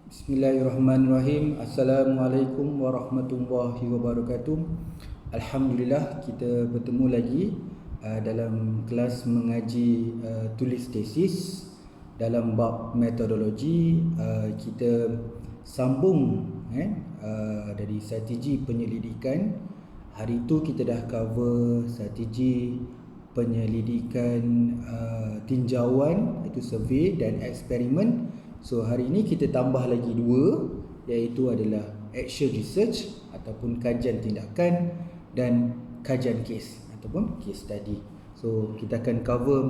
Bismillahirrahmanirrahim. Assalamualaikum warahmatullahi wabarakatuh. Alhamdulillah kita bertemu lagi dalam kelas mengaji tulis tesis dalam bab metodologi. Kita sambung dari strategi penyelidikan. Hari itu kita dah cover strategi penyelidikan tinjauan, iaitu survey dan eksperimen. So hari ini kita tambah lagi dua, iaitu adalah action research ataupun kajian tindakan dan kajian kes ataupun case study. So kita akan cover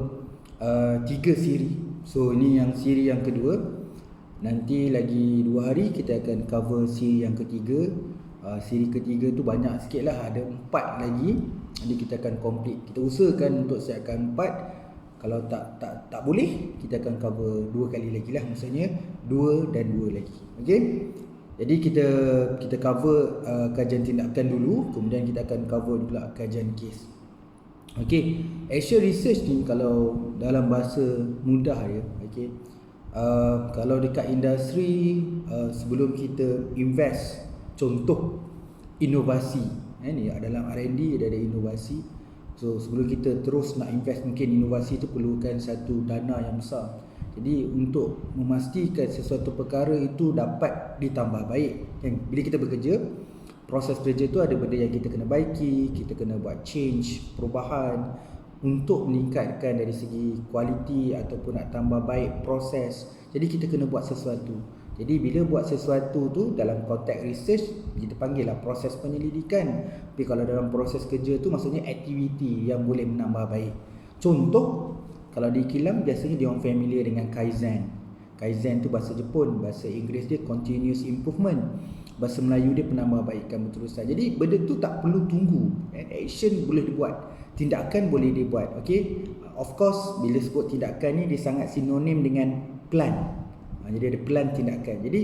3 siri. So ini yang siri yang kedua. Nanti lagi 2 hari kita akan cover siri yang ketiga. Siri ketiga tu banyak sikit lah, ada 4 lagi. Jadi kita akan complete. Kita usahakan untuk siapkan 4. Kalau tak boleh, kita akan cover 2 kali lagi lah. Maksudnya 2 dan 2 lagi. Okey. Jadi kita cover kajian tindakan dulu, kemudian kita akan cover pula kajian kes. Okey. Action research ni kalau dalam bahasa mudah ya, okey. Kalau dekat industri, sebelum kita invest, contoh inovasi, ni dalam R&D ada inovasi. So sebelum kita terus nak invest, mungkin inovasi itu perlukan satu dana yang besar. Jadi untuk memastikan sesuatu perkara itu dapat ditambah baik, bila kita bekerja, proses kerja itu ada benda yang kita kena baiki, kita kena buat change, perubahan untuk meningkatkan dari segi kualiti ataupun nak tambah baik proses. Jadi kita kena buat sesuatu. Jadi bila buat sesuatu tu dalam konteks research, kita panggil lah proses penyelidikan. Tapi kalau dalam proses kerja tu maksudnya aktiviti yang boleh menambah baik. Contoh, kalau di kilang biasanya dia orang familiar dengan Kaizen. Kaizen tu bahasa Jepun, bahasa Inggeris dia continuous improvement. Bahasa Melayu dia penambahbaikan berterusan. Jadi benda tu tak perlu tunggu. Action boleh dibuat, tindakan boleh dibuat. Okay? Of course, bila sebut tindakan ni dia sangat sinonim dengan plan. Jadi ada plan tindakan. Jadi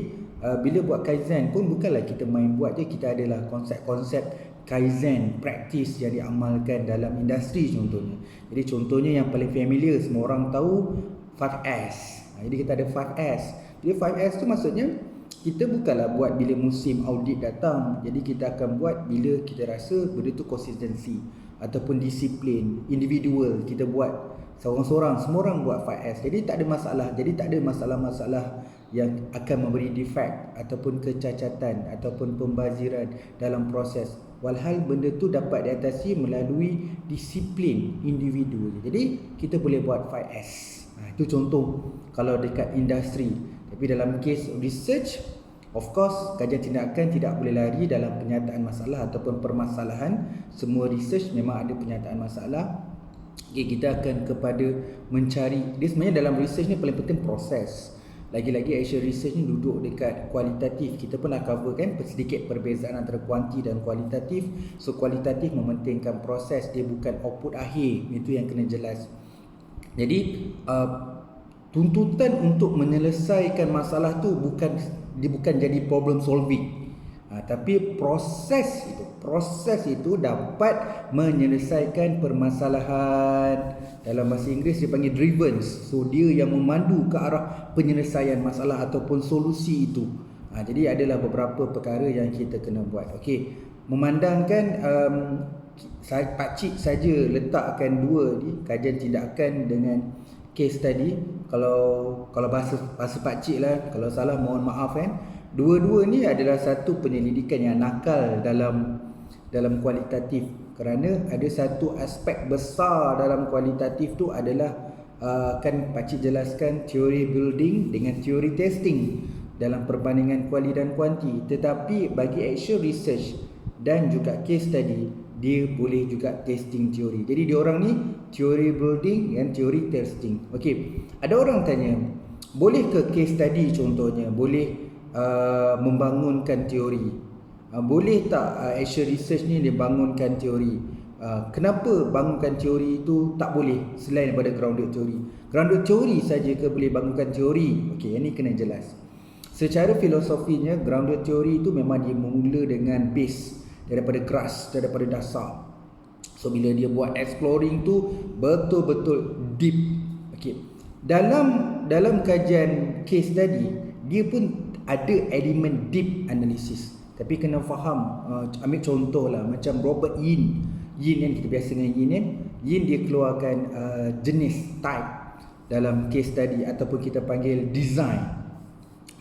bila buat Kaizen pun bukanlah kita main buat je. Kita adalah konsep-konsep Kaizen practice yang diamalkan dalam industri contohnya. Jadi contohnya yang paling familiar semua orang tahu 5S. Jadi kita ada 5S. Jadi 5S tu maksudnya kita bukanlah buat bila musim audit datang. Jadi kita akan buat bila kita rasa benda tu konsistensi ataupun disiplin, individual kita buat. Seorang-seorang, semua orang buat 5S. Jadi tak ada masalah. Jadi tak ada masalah-masalah yang akan memberi defect ataupun kecacatan ataupun pembaziran dalam proses. Walhal benda tu dapat diatasi melalui disiplin individu. Jadi kita boleh buat 5S. Itu contoh kalau dekat industri. Tapi dalam case research, of course, kajian tindakan tidak boleh lari dalam penyataan masalah ataupun permasalahan. Semua research memang ada penyataan masalah. Okay, kita akan kepada mencari. Dia sebenarnya dalam research ni paling penting proses. Lagi-lagi action research ni duduk dekat kualitatif. Kita pernah cover kan sedikit perbezaan antara kuanti dan kualitatif. So kualitatif mementingkan proses, dia bukan output akhir. Itu yang kena jelas. Jadi tuntutan untuk menyelesaikan masalah tu bukan jadi problem solving. Tapi proses itu dapat menyelesaikan permasalahan. Dalam bahasa Inggeris dia panggil driven. So dia yang memandu ke arah penyelesaian masalah ataupun solusi itu. Jadi adalah beberapa perkara yang kita kena buat. Okey, memandangkan Pak Cik saja letakkan dua ni, kajian tindakan dengan case study. Kalau bahasa Pak Cik lah, kalau salah mohon maaf kan. Dua-dua ni adalah satu penyelidikan yang nakal dalam kualitatif, kerana ada satu aspek besar dalam kualitatif tu adalah kan Pak Cik jelaskan teori building dengan teori testing dalam perbandingan kuali dan kuanti. Tetapi bagi action research dan juga case study, dia boleh juga testing teori. Jadi diorang ni teori building dan teori testing. Okey, ada orang tanya, boleh ke case study contohnya boleh membangunkan teori? Boleh tak action research ni dia bangunkan teori? Kenapa bangunkan teori itu tak boleh selain daripada grounded theory? Grounded theory saja ke boleh bangunkan teori? Okey, ini kena jelas. Secara filosofinya grounded theory itu memang dia mula dengan base, daripada grass, daripada dasar. So bila dia buat exploring tu betul-betul deep. Okey. Dalam kajian case study, dia pun ada elemen deep analysis. Tapi kena faham, ambil contoh lah macam Robert Yin yang kita biasa dengan Yin dia keluarkan jenis type dalam case study ataupun kita panggil design.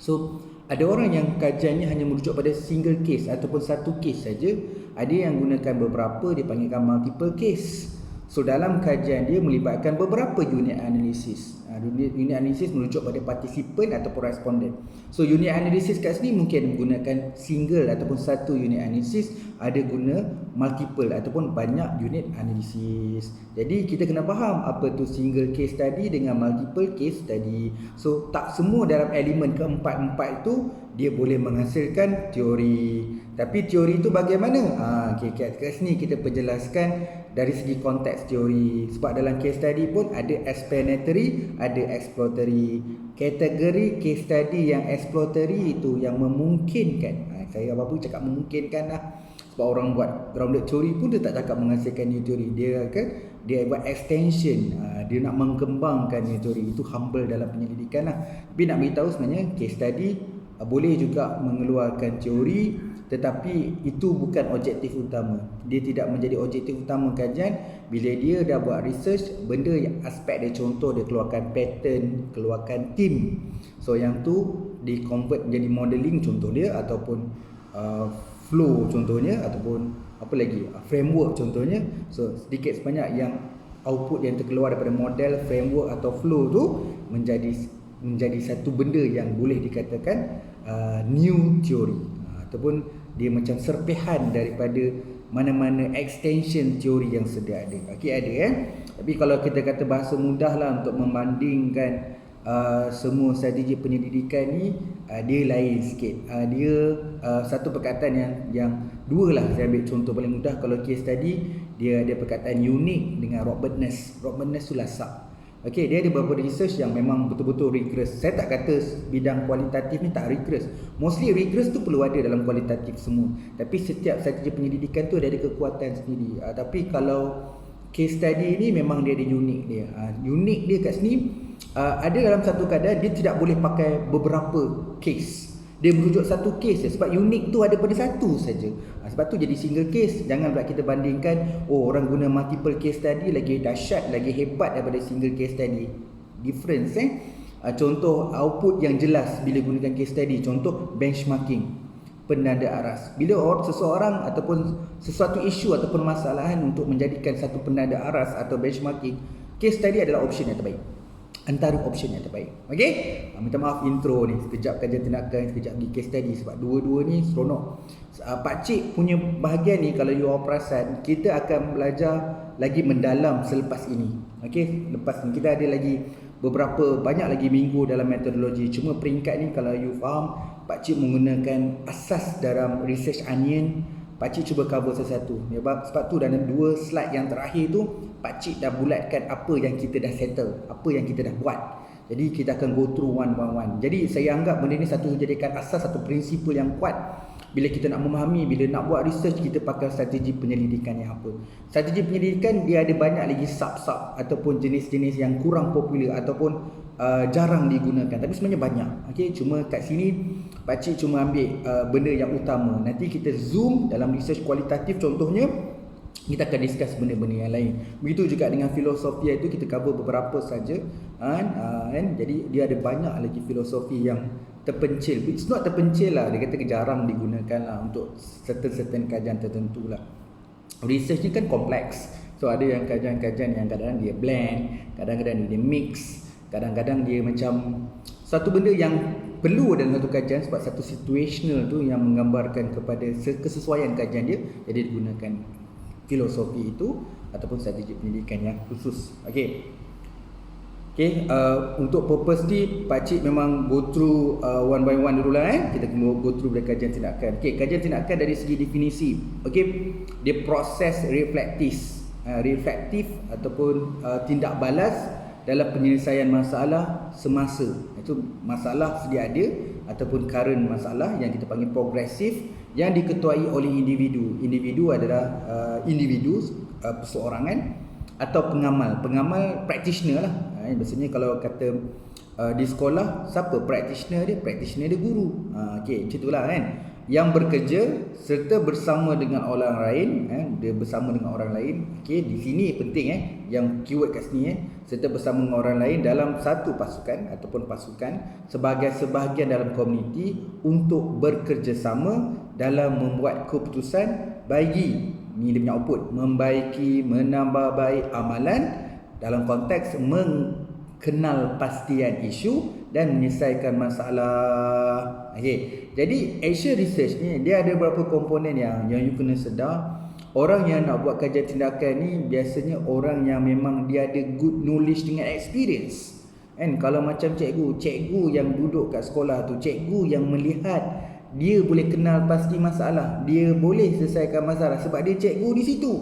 So ada orang yang kajiannya hanya merujuk pada single case ataupun satu case saja. Ada yang gunakan beberapa, dia panggilkan multiple case. So dalam kajian dia melibatkan beberapa unit analisis. Unit analisis merujuk pada participant ataupun responden. So unit analisis kat sini mungkin menggunakan single ataupun satu unit analisis, ada guna multiple ataupun banyak unit analisis. Jadi kita kena faham apa tu single case study dengan multiple case study. So tak semua dalam elemen keempat-empat itu dia boleh menghasilkan teori. Tapi teori itu bagaimana? Okay, kat sini kita perjelaskan dari segi konteks teori. Sebab dalam case study pun ada explanatory, ada exploratory. Kategori case study yang exploratory itu yang memungkinkan. Saya apa-apa cakap memungkinkan lah. Sebab orang buat grounded theory pun dia tak cakap menghasilkan new theory. Dia buat extension. Dia nak mengembangkan new theory. Itu humble dalam penyelidikan lah. Tapi nak beritahu sebenarnya case study boleh juga mengeluarkan teori, tetapi itu bukan objektif utama. Dia tidak menjadi objektif utama kajian. Bila dia dah buat research, benda yang aspek dia, contoh dia keluarkan pattern, keluarkan theme. So yang tu di convert menjadi modeling contoh dia, ataupun flow contohnya, ataupun apa lagi, framework contohnya. So sedikit sebanyak yang output yang terkeluar daripada model, framework atau flow tu menjadi satu benda yang boleh dikatakan new theory, ataupun dia macam serpihan daripada mana-mana extension teori yang sedia ada. Okey, ada Tapi kalau kita kata bahasa mudah lah untuk membandingkan semua strategi penyelidikan ni, dia lain sikit. Dia satu perkataan yang dua lah saya ambil contoh paling mudah. Kalau case tadi dia ada perkataan unique dengan Robustness tu lasak. Okey, dia ada beberapa research yang memang betul-betul rigorous. Saya tak kata bidang kualitatif ni tak rigorous. Mostly rigorous tu perlu ada dalam kualitatif semua. Tapi setiap strategi penyelidikan tu ada kekuatan sendiri. Tapi kalau case study ni memang dia ada unik dia. Unik dia kat sini ada dalam satu keadaan dia tidak boleh pakai beberapa case. Dia merujuk satu case sebab unik tu ada pada satu saja. Sebab tu jadi single case. Jangan pula kita bandingkan, orang guna multiple case study lagi dahsyat, lagi hebat daripada single case study. Difference Contoh output yang jelas bila gunakan case study, contoh benchmarking, penanda aras. Bila seseorang ataupun sesuatu isu atau permasalahan untuk menjadikan satu penanda aras atau benchmarking, case study adalah option yang terbaik, antara option yang terbaik. Okey, minta maaf intro ni, sekejap kajian tindakan, sekejap di case study, sebab dua-dua ni seronok. Pakcik punya bahagian ni, kalau you all perasan, kita akan belajar lagi mendalam selepas ini. Okey, lepas ni kita ada lagi banyak lagi minggu dalam metodologi. Cuma peringkat ni kalau you faham, pakcik menggunakan asas dalam research onion. Pakcik cuba cover satu-satu. Sebab tu dalam 2 slide yang terakhir tu, pakcik dah bulatkan apa yang kita dah settle, apa yang kita dah buat. Jadi kita akan go through one by one. Jadi saya anggap benda ni jadikan asas, satu prinsipal yang kuat. Bila kita nak memahami, bila nak buat research, kita pakai strategi penyelidikan yang apa. Strategi penyelidikan dia ada banyak lagi sub-sub ataupun jenis-jenis yang kurang popular ataupun jarang digunakan. Tapi sebenarnya banyak. Okey, cuma kat sini pakcik cuma ambil benda yang utama. Nanti kita zoom dalam research kualitatif contohnya, kita akan discuss benda-benda yang lain. Begitu juga dengan filosofi itu, kita cover beberapa saja kan. Jadi dia ada banyak lagi filosofi yang terpencil. It's not terpencil lah, dia kata jarang digunakan lah untuk certain kajian tertentu lah. Research ni kan kompleks. So ada yang kajian-kajian yang kadang-kadang dia blend, kadang-kadang dia mix, kadang-kadang dia macam satu benda yang perlu dalam satu kajian sebab satu situational tu yang menggambarkan kepada kesesuaian kajian dia, jadi digunakan filosofi itu ataupun strategi pendidikan yang khusus. Okey, untuk purpose ni pakcik memang go through one by one dulu lah. Kita go through dari kajian tindakan. Okey, kajian tindakan dari segi definisi. Okey, dia proses reflektif ataupun tindak balas dalam penyelesaian masalah semasa. Itu masalah sedia ada ataupun current masalah yang kita panggil progresif, yang diketuai oleh individu. Individu adalah perseorangan atau pengamal practitioner lah. Biasanya kalau kata di sekolah siapa practitioner dia? Practitioner dia guru. Okey, macam itulah kan. Yang bekerja serta bersama dengan orang lain, dia bersama dengan orang lain. Okey, di sini penting yang keyword kat sini serta bersama dengan orang lain dalam satu pasukan ataupun pasukan sebagai sebahagian dalam komuniti untuk bekerjasama dalam membuat keputusan bagi ni dia punya output, membaiki, menambah baik amalan dalam konteks mengenal pastian isu dan menyelesaikan masalah. Okey. Jadi action research ni dia ada beberapa komponen yang you kena sedar. Orang yang nak buat kajian tindakan ni biasanya orang yang memang dia ada good knowledge dengan experience. Kan kalau macam cikgu yang duduk kat sekolah tu, cikgu yang melihat, dia boleh kenal pasti masalah, dia boleh selesaikan masalah sebab dia cikgu di situ.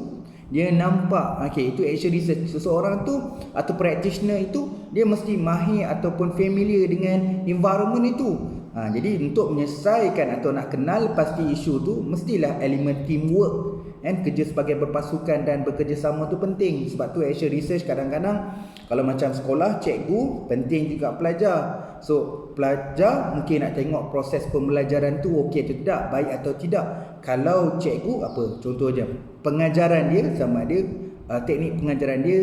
Dia nampak, okey, itu action research. Seseorang tu atau practitioner itu dia mesti mahir ataupun familiar dengan environment itu. Jadi untuk menyelesaikan atau nak kenal pasti isu tu mestilah elemen teamwork, kerja sebagai berpasukan dan bekerjasama tu penting. Sebab tu action research kadang-kadang kalau macam sekolah, cikgu, penting juga pelajar. So pelajar mungkin nak tengok proses pembelajaran tu okey atau tidak, baik atau tidak. Kalau cikgu apa contoh je, pengajaran dia sama ada teknik pengajaran dia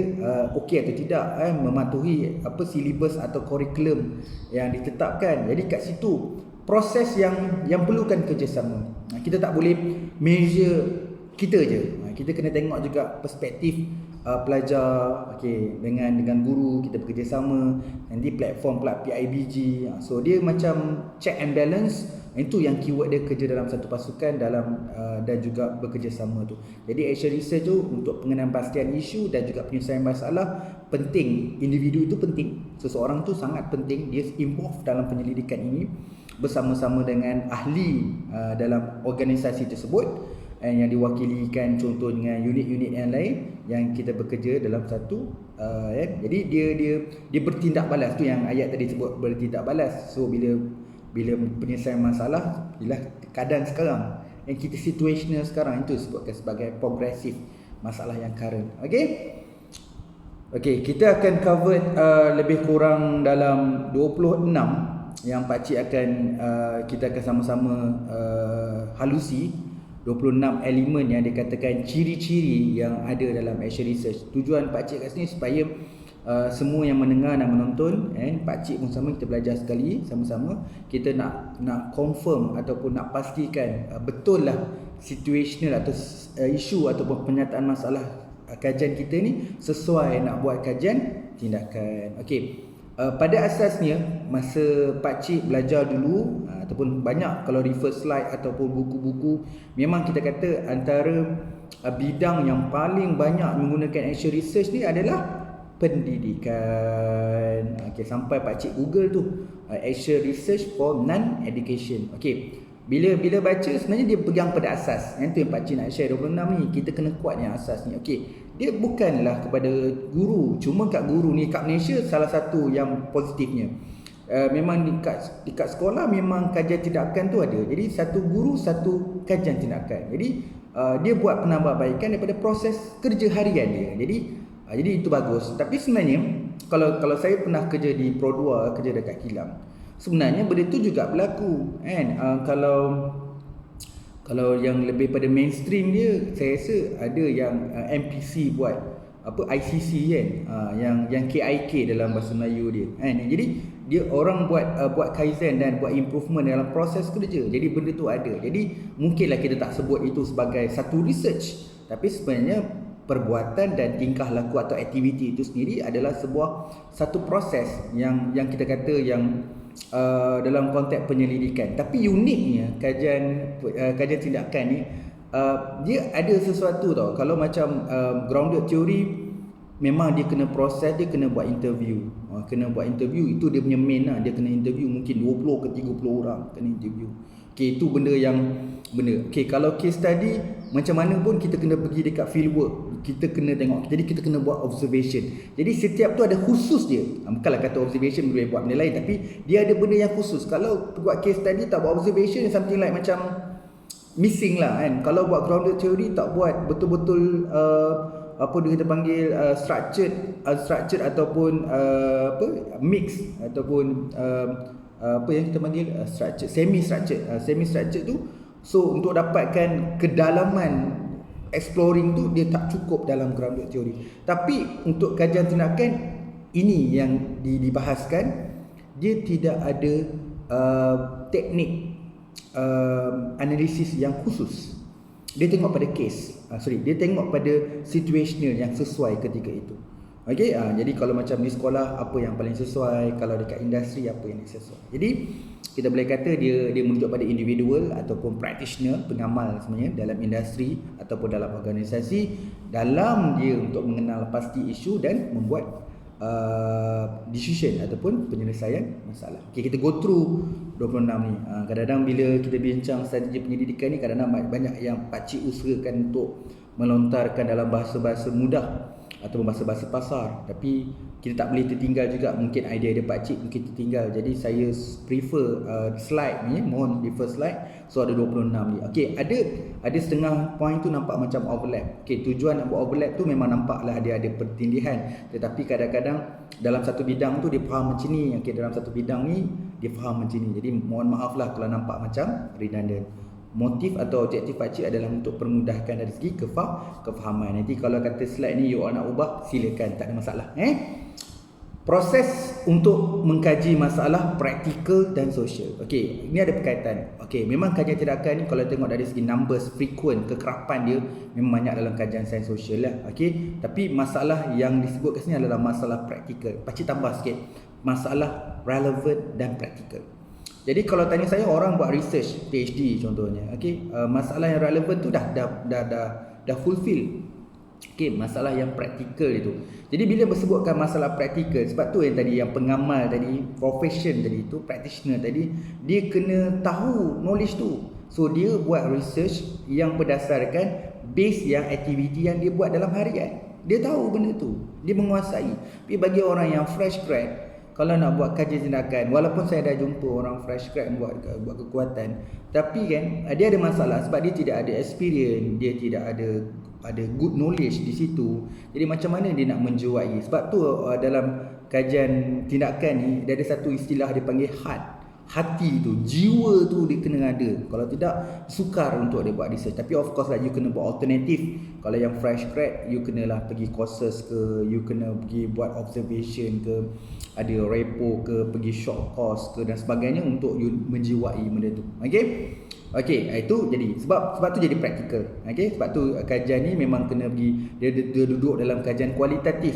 okey atau tidak, mematuhi apa silibus atau kurikulum yang ditetapkan. Jadi kat situ proses yang perlukan kerjasama. Kita tak boleh measure kita je. Kita kena tengok juga perspektif pelajar, okey, dengan guru kita bekerjasama, nanti platform pula PIBG. So dia macam check and balance. Itu yang keyword dia, kerja dalam satu pasukan dalam dan juga bekerjasama tu. Jadi action research tu untuk pengenalan pastian isu dan juga penyelesaian masalah penting. Individu itu penting. Seseorang tu sangat penting, dia involved dalam penyelidikan ini bersama-sama dengan ahli dalam organisasi tersebut yang diwakilikan contoh dengan unit-unit yang lain yang kita bekerja dalam satu jadi dia bertindak balas. Tu yang ayat tadi sebut, bertindak balas. So bila penyelesaian masalah, bila keadaan sekarang yang kita situational sekarang, itu disebutkan sebagai progresif, masalah yang current. Okey, kita akan cover lebih kurang dalam 26 yang pakcik akan kita akan sama-sama halusi 26 elemen yang dikatakan ciri-ciri yang ada dalam action research. Tujuan pakcik kat sini supaya semua yang mendengar dan menonton, pakcik pun sama, kita belajar sekali sama-sama. Kita nak confirm ataupun nak pastikan betul lah situational atau isu ataupun penyataan masalah kajian kita ni sesuai nak buat kajian tindakan. Okey. Pada asasnya masa pakcik belajar dulu ataupun banyak kalau refer slide ataupun buku-buku, memang kita kata antara bidang yang paling banyak menggunakan action research ni adalah pendidikan. Okey, sampai pakcik Google tu action research for non-education. Okey, bila baca sebenarnya dia pegang pada asas. Yang tu yang pakcik nak share 26 ni, kita kena kuat yang asas ni. Okey, dia bukanlah kepada guru, cuma kat guru ni kat Malaysia salah satu yang positifnya, memang dekat sekolah memang kajian tindakan tu ada. Jadi satu guru satu kajian tindakan. Jadi dia buat penambahbaikan daripada proses kerja harian dia. Jadi itu bagus. Tapi sebenarnya kalau saya pernah kerja di Pro 2, kerja dekat kilang, sebenarnya benda tu juga berlaku kan. Kalau yang lebih pada mainstream dia, saya rasa ada yang MPC buat apa ICC kan, yang KIK dalam bahasa Melayu dia kan. Jadi dia orang buat kaizen dan buat improvement dalam proses kerja. Jadi benda tu ada. Jadi mungkinlah kita tak sebut itu sebagai satu research, tapi sebenarnya perbuatan dan tingkah laku atau aktiviti itu sendiri adalah satu proses yang kita kata yang dalam konteks penyelidikan. Tapi uniknya kajian tindakan ni dia ada sesuatu tau. Kalau macam grounded theory, memang dia kena proses, dia kena buat interview. Itu dia punya main lah. Dia kena interview mungkin 20 ke 30 orang kena interview. Okey, itu benda. Okey, kalau case study macam mana pun kita kena pergi dekat field work. Kita kena tengok. Jadi kita kena buat observation. Jadi setiap tu ada khusus dia. Bukanlah kata observation boleh buat benda lain, tapi dia ada benda yang khusus. Kalau buat case study tak buat observation, something like macam missing lah kan. Kalau buat grounded theory tak buat betul-betul apa dia kita panggil structured ataupun mix ataupun apa yang kita panggil structured, semi structured tu. So untuk dapatkan kedalaman exploring tu dia tak cukup dalam groundwork teori. Tapi untuk kajian tindakan ini yang dibahaskan, dia tidak ada teknik analisis yang khusus. Dia tengok pada case. Dia tengok pada situational yang sesuai ketika itu. Okey, jadi kalau macam di sekolah apa yang paling sesuai, kalau dekat industri apa yang sesuai. Jadi kita boleh kata dia merujuk pada individual ataupun practitioner, pengamal sebenarnya dalam industri ataupun dalam organisasi, dalam dia untuk mengenal pasti isu dan membuat decision ataupun penyelesaian masalah. Okey, kita go through 26 ni. Kadang-kadang bila kita bincang strategi penyelidikan ni, kadang-kadang banyak yang pakcik usahakan untuk melontarkan dalam bahasa-bahasa mudah ataupun bahasa-bahasa pasar, tapi kita tak boleh tertinggal juga mungkin idea pakcik mungkin tertinggal. Jadi saya prefer slide ni, mohon prefer slide. So ada 26 ni. Okey, ada setengah point tu nampak macam overlap. Okey, tujuan nak buat overlap tu memang nampaklah dia ada pertindihan, tetapi kadang-kadang dalam satu bidang tu dia faham macam ni. Okey, dalam satu bidang ni dia faham macam ni. Jadi mohon maaflah kalau nampak macam redundant. Motif atau objektif pakcik adalah untuk permudahkan dari segi kefahaman. Nanti kalau kata slide ni you all nak ubah, silakan, tak ada masalah. Proses untuk mengkaji masalah praktikal dan sosial. Okey, ini ada berkaitan. Okey, memang kajian tindakan ni kalau tengok dari segi numbers, frequent, kekerapan dia memang banyak dalam kajian sains sosial lah. Okey, tapi masalah yang disebut kat sini adalah masalah praktikal. Pakcik tambah sikit, masalah relevant dan praktikal. Jadi kalau tanya saya, orang buat research PhD contohnya, okey, masalah yang relevan tu dah fulfill. Okey, masalah yang praktikal itu. Jadi bila bersebutkan masalah praktikal, sebab tu yang tadi yang pengamal tadi, profession tadi tu, practitioner tadi, dia kena tahu knowledge tu. So dia buat research yang berdasarkan base yang aktiviti yang dia buat dalam harian. Dia tahu benda tu, dia menguasai. Tapi bagi orang yang fresh grad, kalau nak buat kajian tindakan, walaupun saya dah jumpa orang fresh grad buat kekuatan, tapi kan dia ada masalah sebab dia tidak ada experience, dia tidak ada good knowledge di situ. Jadi macam mana dia nak menjiwai? Sebab tu dalam kajian tindakan ni dia ada satu istilah dia panggil heart. Hati tu, jiwa tu dia kena ada. Kalau tidak, sukar untuk dia buat research. Tapi of course lah, you kena buat alternatif. Kalau yang fresh grad, you kenalah pergi courses ke, you kena pergi buat observation ke, ada repo ke, pergi short course ke dan sebagainya untuk you menjiwai benda tu. Okey, itu jadi sebab tu jadi praktikal. Okey, sebab tu kajian ni memang kena pergi dia duduk dalam kajian kualitatif.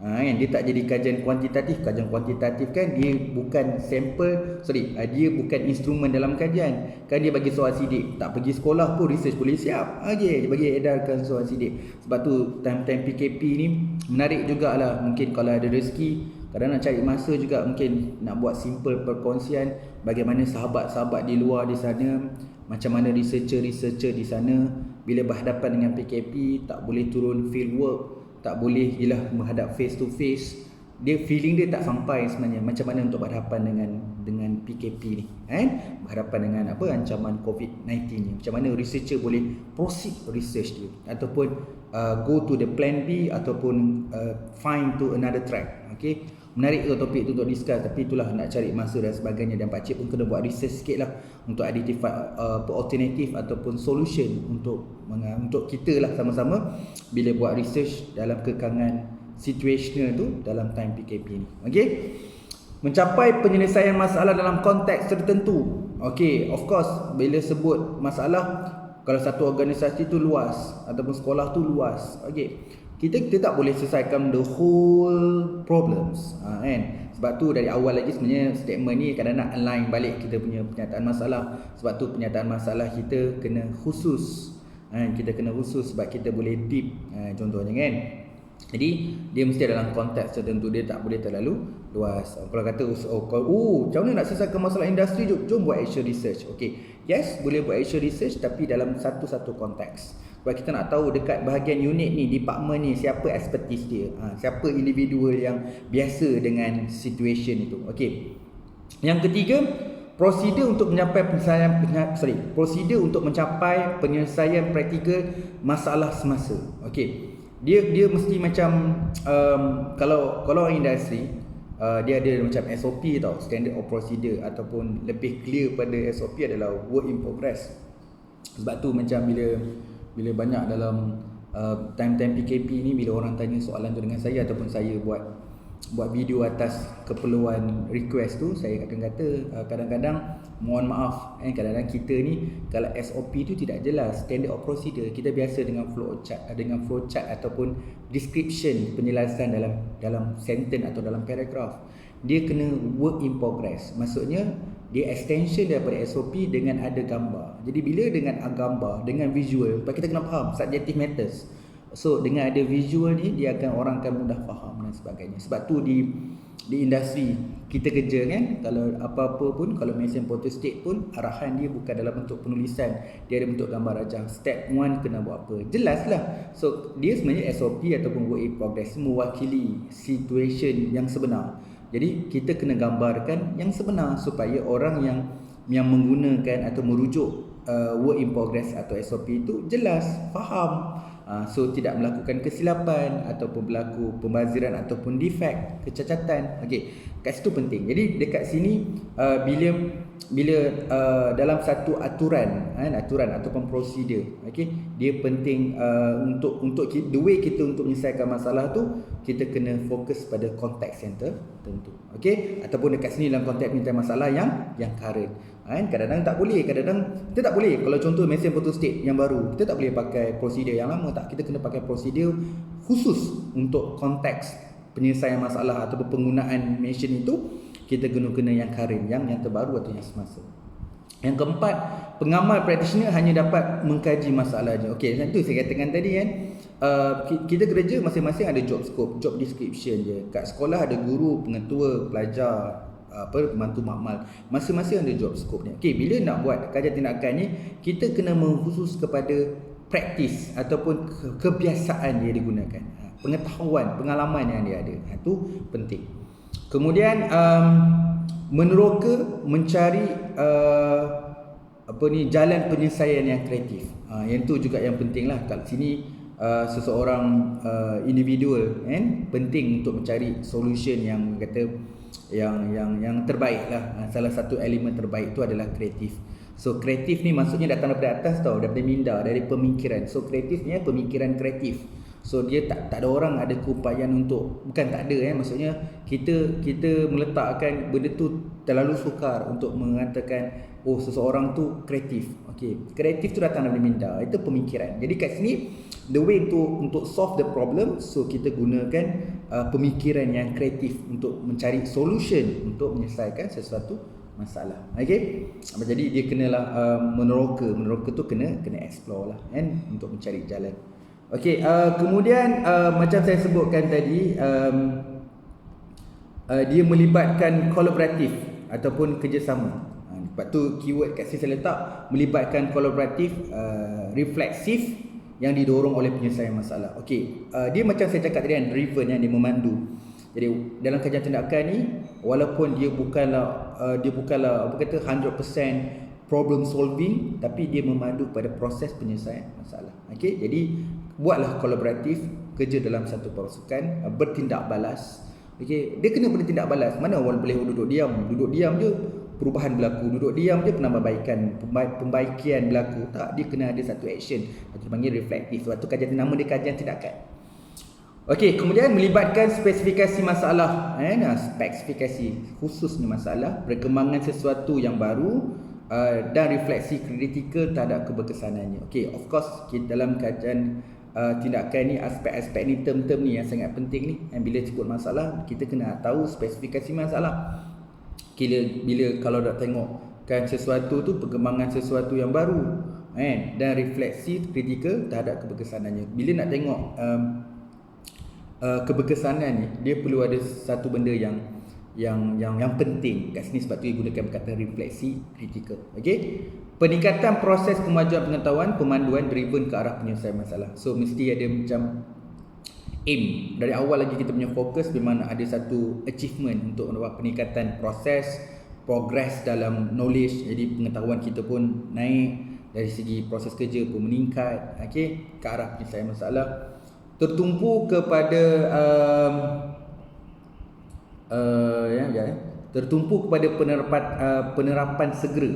Kan, dia tak jadi kajian kuantitatif. Kajian kuantitatif kan dia bukan sampel, dia bukan instrumen dalam kajian. Kan dia bagi soal sidik, tak pergi sekolah pun research boleh siap. Dia bagi edarkan soal sidik. Sebab tu time-time PKP ni menarik jugalah. Mungkin kalau ada rezeki, kadang nak cari masa juga, mungkin nak buat simple perkongsian bagaimana sahabat-sahabat di luar di sana, macam mana researcher di sana bila berhadapan dengan PKP tak boleh turun field work, tak boleh menghadap face to face, dia feeling dia tak sampai sebenarnya macam mana untuk berhadapan dengan PKP ni, berhadapan dengan ancaman COVID-19 ni, macam mana researcher boleh proceed research dia ataupun go to the plan B ataupun find to another track. Okey, menarik ke topik tu untuk discuss, tapi itulah nak cari masa dan sebagainya, dan pakcik pun kena buat research sikit lah untuk identify alternatif ataupun solution untuk kita lah sama-sama bila buat research dalam kekangan situational tu dalam time PKP ni. Okey, mencapai penyelesaian masalah dalam konteks tertentu. Okey, of course bila sebut masalah, kalau satu organisasi tu luas ataupun sekolah tu luas, okey, kita tak boleh selesaikan the whole problems, kan? Sebab tu dari awal lagi sebenarnya statement ni kadang nak align balik kita punya penyataan masalah. Sebab tu penyataan masalah kita kena khusus, kita kena khusus sebab kita boleh deep, contohnya kan. Jadi dia mesti dalam konteks tertentu, dia tak boleh terlalu luas. Kalau kata macam mana nak selesaikan masalah industri, jom buat actual research. Okey, yes, boleh buat actual research tapi dalam satu-satu konteks. Sebab kita nak tahu dekat bahagian unit ni, department ni, siapa expertise dia, siapa individual yang biasa dengan situation itu. Okey. Yang ketiga, prosedur untuk mencapai penyelesaian praktikal masalah semasa. Okey. Dia mesti macam kalau orang industri, dia ada macam SOP tau, standard of procedure, ataupun lebih clear pada SOP adalah work in progress. Sebab tu macam bila banyak dalam time-time PKP ni, bila orang tanya soalan tu dengan saya, ataupun saya buat video atas keperluan request tu, saya akan kata kadang-kadang mohon maaf, kadang-kadang kita ni kalau SOP tu tidak jelas, standard of procedure, kita biasa dengan flow chart ataupun description, penjelasan dalam sentence atau dalam paragraph. Dia kena work in progress, maksudnya dia extension daripada SOP dengan ada gambar. Jadi bila dengan gambar, dengan visual, kita kena faham subjective matters. So dengan ada visual ni, orang akan mudah faham dan sebagainya. Sebab tu di industri kita kerja kan, kalau apa-apa pun, kalau mesin photostat pun, arahan dia bukan dalam bentuk penulisan, dia ada bentuk gambar rajah. Step 1 kena buat apa, jelas lah. So dia sebenarnya SOP ataupun work in progress mewakili situation yang sebenar. Jadi kita kena gambarkan yang sebenar supaya orang yang menggunakan atau merujuk work in progress atau SOP itu jelas, faham. So tidak melakukan kesilapan ataupun berlaku pembaziran ataupun defect, kecacatan. Okey, kat situ penting. Jadi dekat sini bila dalam satu aturan ataupun prosedur, okey, dia penting untuk the way kita untuk menyelesaikan masalah tu, kita kena fokus pada konteks yang tertentu. Okey, ataupun dekat sini dalam konteks penyelesaian masalah yang current. Kadang-kadang tak boleh, kita tak boleh. Kalau contoh mesin photostat yang baru, kita tak boleh pakai prosedur yang lama, tak. Kita kena pakai prosedur khusus untuk konteks penyelesaian masalah ataupun penggunaan mesin itu. Kita guna yang current, yang terbaru atau yang semasa. Yang keempat, pengamal practitioner hanya dapat mengkaji masalah je. Okey, macam tu saya katakan tadi kan. Kita kerja masing-masing ada job scope, job description je. Kat sekolah ada guru, pengetua, pelajar, pembantu makmal, masing-masing ada job scope ni. Okey, bila nak buat kajian tindakan ni, kita kena mengkhusus kepada praktis ataupun kebiasaan dia digunakan, pengetahuan, pengalaman yang dia ada. Itu penting. Kemudian meneroka, mencari jalan penyelesaian yang kreatif. Yang tu juga yang penting lah. Kat sini seseorang individual penting untuk mencari solution yang yang terbaik lah. Salah satu elemen terbaik tu adalah kreatif. So kreatif ni maksudnya datang daripada atas tau, daripada minda, dari pemikiran. So kreatif ni pemikiran kreatif. So dia tak ada orang ada keupayaan untuk, bukan tak ada maksudnya kita meletakkan benda tu terlalu sukar untuk mengatakan seseorang tu kreatif. Okey, kreatif tu datang daripada minda, itu pemikiran. Jadi kat sini the way untuk solve the problem, so kita gunakan pemikiran yang kreatif untuk mencari solution untuk menyelesaikan sesuatu masalah. Okey, jadi dia kenalah meneroka tu kena explore lah untuk mencari jalan. Okey, kemudian macam saya sebutkan tadi, dia melibatkan kolaboratif ataupun kerjasama. Sebab tu keyword kat sini saya letak melibatkan kolaboratif, refleksif, yang didorong oleh penyelesaian masalah. Okey, dia macam saya cakap tadi driven, dia memandu. Jadi dalam kajian tindakan ni, walaupun dia bukanlah 100% problem solving, tapi dia memandu pada proses penyelesaian masalah. Okey, jadi buatlah kolaboratif, kerja dalam satu pasukan, bertindak balas. Okey, dia kena bertindak balas. Mana orang boleh duduk diam je perubahan berlaku, duduk diam je penambahbaikan, pembaikian berlaku. Tak, dia kena ada satu action. Itu dipanggil reflektif. Sebab tu nama dia kajian tindakan. Okey, kemudian melibatkan spesifikasi masalah, spesifikasi khususnya masalah, perkembangan sesuatu yang baru, dan refleksi kritikal terhadap keberkesanannya. Okey, of course dalam kajian tindakan ni, aspek-aspek ni, term-term ni yang sangat penting ni. Bila sebut masalah, kita kena tahu spesifikasi masalah. Bila kalau nak tengok kan sesuatu tu, perkembangan sesuatu yang baru, dan refleksi kritikal terhadap keberkesanannya. Bila nak tengok keberkesanan ni, dia perlu ada satu benda yang penting kat sini. Sebab tu dia gunakan perkataan refleksi kritikal. Okey, peningkatan proses kemajuan pengetahuan, pemanduan driven ke arah penyelesaian masalah. So mesti ada macam aim dari awal lagi, kita punya fokus memang ada satu achievement untuk mendapat peningkatan proses, progress dalam knowledge. Jadi pengetahuan kita pun naik, dari segi proses kerja pun meningkat, okey, ke arah penyelesaian masalah. tertumpu kepada tertumpu kepada penerapan segera.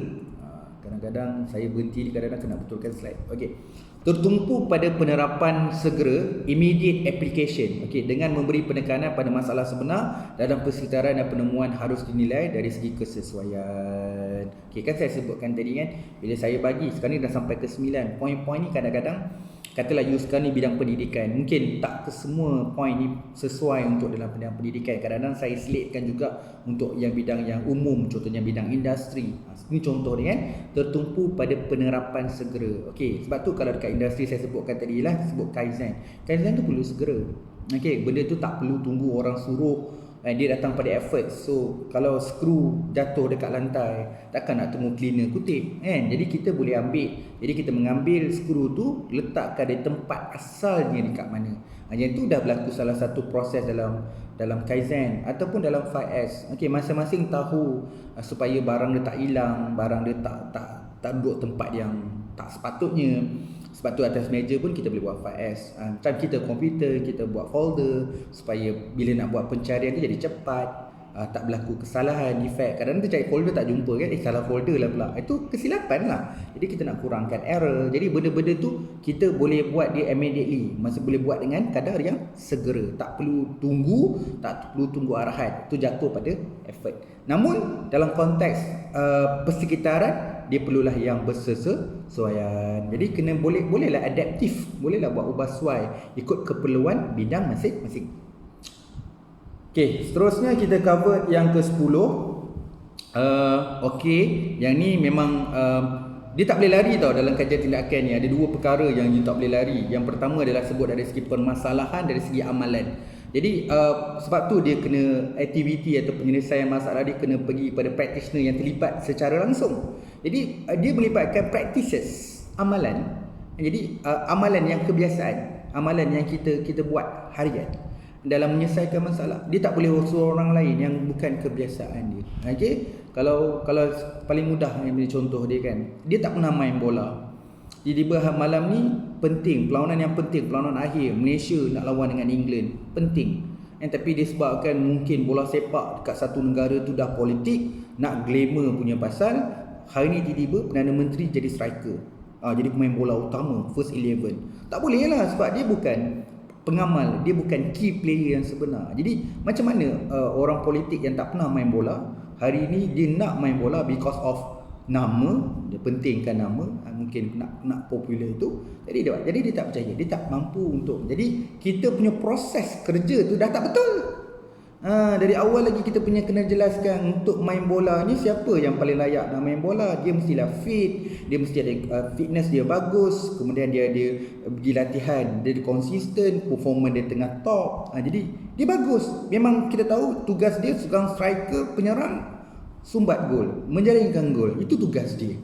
Kadang-kadang saya berhenti ni, kadang-kadang kena betulkan slide. Okey. Tertumpu pada penerapan segera, immediate application. Okey, dengan memberi penekanan pada masalah sebenar dalam persekitaran dan penemuan harus dinilai dari segi kesesuaian. Okey, kan saya sebutkan tadi kan, bila saya bagi sekarang ni dah sampai ke 9. Poin-poin ni kadang-kadang katalah you sekarang ni bidang pendidikan, mungkin tak ke semua poin ni sesuai untuk dalam bidang pendidikan. Kadang-kadang saya selitkan juga untuk yang bidang yang umum, contohnya bidang industri. Ini contoh ni kan, tertumpu pada penerapan segera. Okey, sebab tu kalau dekat industri saya sebutkan tadi lah, sebut Kaizen. Kaizen tu perlu segera. Okey, benda tu tak perlu tunggu orang suruh, dia datang pada effort. So kalau skru jatuh dekat lantai, takkan nak tunggu cleaner kutip kan. Jadi kita boleh ambil, jadi kita mengambil skru tu, letakkan di tempat asalnya dekat mana. Yang tu dah berlaku salah satu proses dalam Kaizen ataupun dalam 5S. Okey, masing-masing tahu supaya barang dia tak hilang, barang dia tak duduk tempat yang tak sepatutnya. Sebab tu atas meja pun kita boleh buat 5S. Macam kita komputer, kita buat folder supaya bila nak buat pencarian tu jadi cepat, tak berlaku kesalahan, defect. Kadang-kadang kita cari folder tak jumpa kan, salah folder lah pula. Itu kesilapan lah. Jadi kita nak kurangkan error. Jadi benda-benda tu kita boleh buat dia immediately. Masih boleh buat dengan kadar yang segera. Tak perlu tunggu arahan. Itu jatuh pada effort. Namun dalam konteks persekitaran, dia perlulah yang bersesuaian. Jadi kena bolehlah adaptif, bolehlah buat ubah suai ikut keperluan bidang masing-masing. Okey, seterusnya kita cover yang ke-10. Okey, yang ni memang dia tak boleh lari tau dalam kajian tindakan ni. Ada dua perkara yang you tak boleh lari. Yang pertama adalah sebut dari segi permasalahan, dari segi amalan. Jadi sebab tu dia kena aktiviti atau penyelesaian masalah dia kena pergi pada practitioner yang terlibat secara langsung. Jadi dia melibatkan practices, amalan. Jadi amalan yang kebiasaan, amalan yang kita buat harian dalam menyelesaikan masalah. Dia tak boleh suruh orang lain yang bukan kebiasaan dia. Okey, kalau paling mudah yang contoh dia kan, dia tak pernah main bola. Tiba-tiba malam ni penting, perlawanan yang penting, perlawanan akhir Malaysia nak lawan dengan England, penting. Tapi disebabkan mungkin bola sepak dekat satu negara tu dah politik, nak glamour punya pasal, hari ni tiba-tiba Perdana Menteri jadi striker, jadi pemain bola utama, first 11. Tak boleh lah, sebab dia bukan pengamal, dia bukan key player yang sebenar. Jadi macam mana orang politik yang tak pernah main bola, hari ni dia nak main bola because of nama, dia pentingkan nama, mungkin nak popular itu. Jadi dia tak percaya, dia tak mampu untuk. Jadi kita punya proses kerja tu dah tak betul. Dari awal lagi kita punya kena jelaskan untuk main bola ni siapa yang paling layak nak main bola. Dia mestilah fit, dia mesti ada fitness dia bagus, kemudian dia pergi latihan, dia konsisten, performance dia tengah top. Jadi dia bagus. Memang kita tahu tugas dia seorang striker, penyerang, sumbat gol, menjaringkan gol. Itu tugas dia.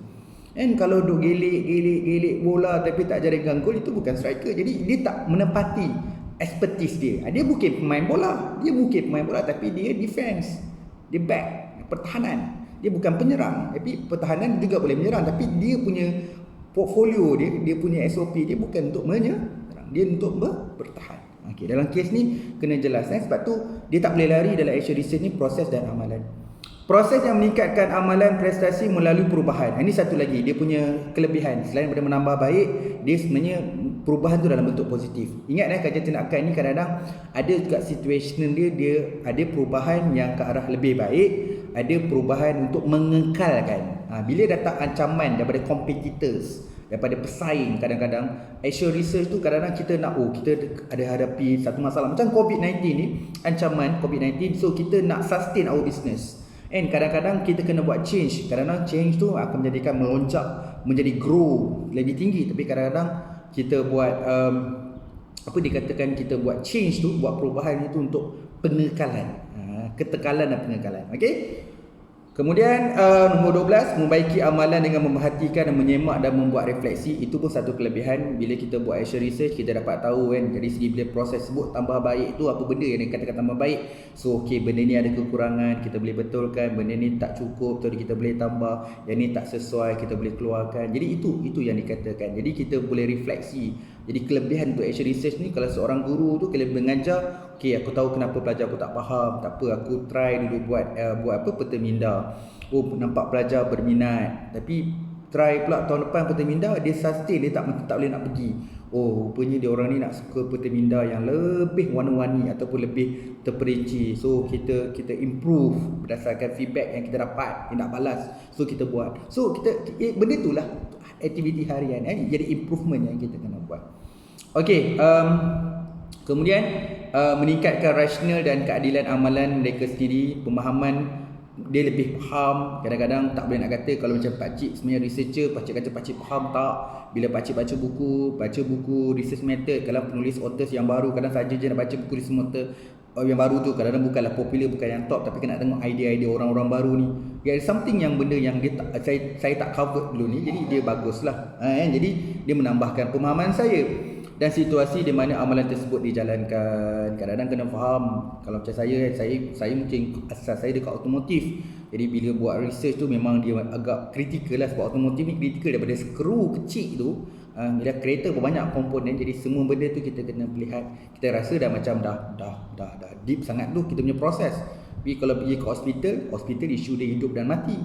Kalau duk gelik bola tapi tak jaringkan gol, itu bukan striker. Jadi dia tak menepati expertise dia. Dia bukan pemain bola, tapi dia defense, dia back, pertahanan. Dia bukan penyerang, tapi pertahanan juga boleh menyerang, tapi dia punya portfolio dia punya SOP dia bukan untuk menyerang, dia untuk bertahan. Okey, dalam kes ni kena jelas sebab tu dia tak boleh lari dalam action research ni, proses dan amalan. Proses yang meningkatkan amalan prestasi melalui perubahan. Ini satu lagi dia punya kelebihan. Selain daripada menambah baik, dia sebenarnya perubahan tu dalam bentuk positif. Ingat kajian tindakan ni kadang-kadang ada juga situational dia ada perubahan yang ke arah lebih baik, ada perubahan untuk mengekalkan. Bila datang ancaman daripada competitors, daripada pesaing, kadang-kadang action research tu kadang-kadang kita nak kita ada hadapi satu masalah macam COVID-19 ni, ancaman COVID-19, so kita nak sustain our business. Kadang-kadang kita kena buat change. Kadang-kadang change tu akan menjadikan melonjak, menjadi grow lebih tinggi. Tapi kadang-kadang kita buat kita buat change tu, buat perubahan itu untuk penekalan, ketekalan dan penekalan. Okey. Kemudian nombor 12, membaiki amalan dengan memerhatikan dan menyemak dan membuat refleksi. Itu pun satu kelebihan bila kita buat action research, kita dapat tahu kan dari segi bila proses sebut tambah baik tu apa benda yang dikatakan tambah baik. So benda ni ada kekurangan, kita boleh betulkan, benda ni tak cukup, jadi kita boleh tambah, yang ni tak sesuai, kita boleh keluarkan. Jadi itu yang dikatakan. Jadi kita boleh refleksi. Jadi kelebihan untuk action research ni, kalau seorang guru tu kalau mengajar, aku tahu kenapa pelajar aku tak faham, tak apa, aku try dulu buat peta minda. Nampak pelajar berminat, tapi try pula tahun depan peta minda dia sustain, dia tak boleh nak pergi. Rupanya dia orang ni nak suka peta minda yang lebih warna-warni ataupun lebih terperinci. So kita improve berdasarkan feedback yang kita dapat, tindak balas. So kita buat. So benda itulah aktiviti harian, jadi improvement yang kita kena buat. Okey, kemudian meningkatkan rasional dan keadilan amalan mereka sendiri, pemahaman dia lebih faham. Kadang-kadang tak boleh nak kata kalau macam pakcik sebenarnya researcher, pakcik kata pakcik faham tak. Bila pakcik baca buku research method, kalau penulis authors yang baru, kadang saja je nak baca buku research method yang baru tu, kadang-kadang bukanlah popular, bukan yang top, tapi kena tengok idea-idea orang-orang baru ni. There is something yang benda yang dia tak, saya tak cover dulu ni, jadi dia baguslah. Jadi dia menambahkan pemahaman saya dan situasi di mana amalan tersebut dijalankan. Kadang-kadang kena faham. Kalau macam saya mungkin asal saya dekat automotif. Jadi bila buat research tu memang dia agak kritikal lah, sebab automotif ni kritikal daripada skru kecil tu. Bila kereta berbanyak komponen, jadi semua benda tu kita kena lihat. Kita rasa dah macam dah deep sangat tu kita punya proses. Tapi kalau pergi ke hospital isu dia hidup dan mati.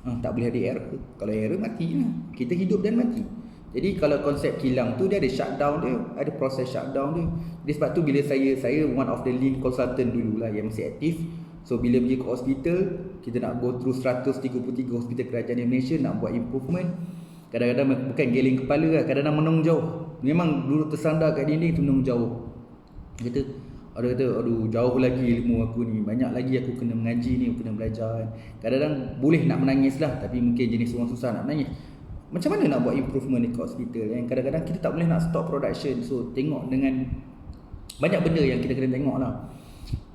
Tak boleh ada error. Kalau error mati lah. Kita hidup dan mati. Jadi kalau konsep kilang tu dia ada shutdown dia, ada proses shutdown dia. Jadi sebab tu bila saya one of the lead consultant dululah yang masih aktif. So bila pergi ke hospital, kita nak go through 133 hospital kerajaan di Malaysia nak buat improvement. Kadang-kadang bukan geling kepala lah, kadang-kadang menung jauh. Memang dulu tersandar kat dinding tu menung jauh. Ada kata, aduh jauh lagi ilmu aku ni, banyak lagi aku kena mengaji ni, aku kena belajar. Kadang-kadang boleh nak menangis lah, tapi mungkin jenis orang susah nak menangis. Macam mana nak buat improvement di hospital? Yang kadang-kadang kita tak boleh nak stop production. So tengok dengan banyak benda yang kita kena tengok lah.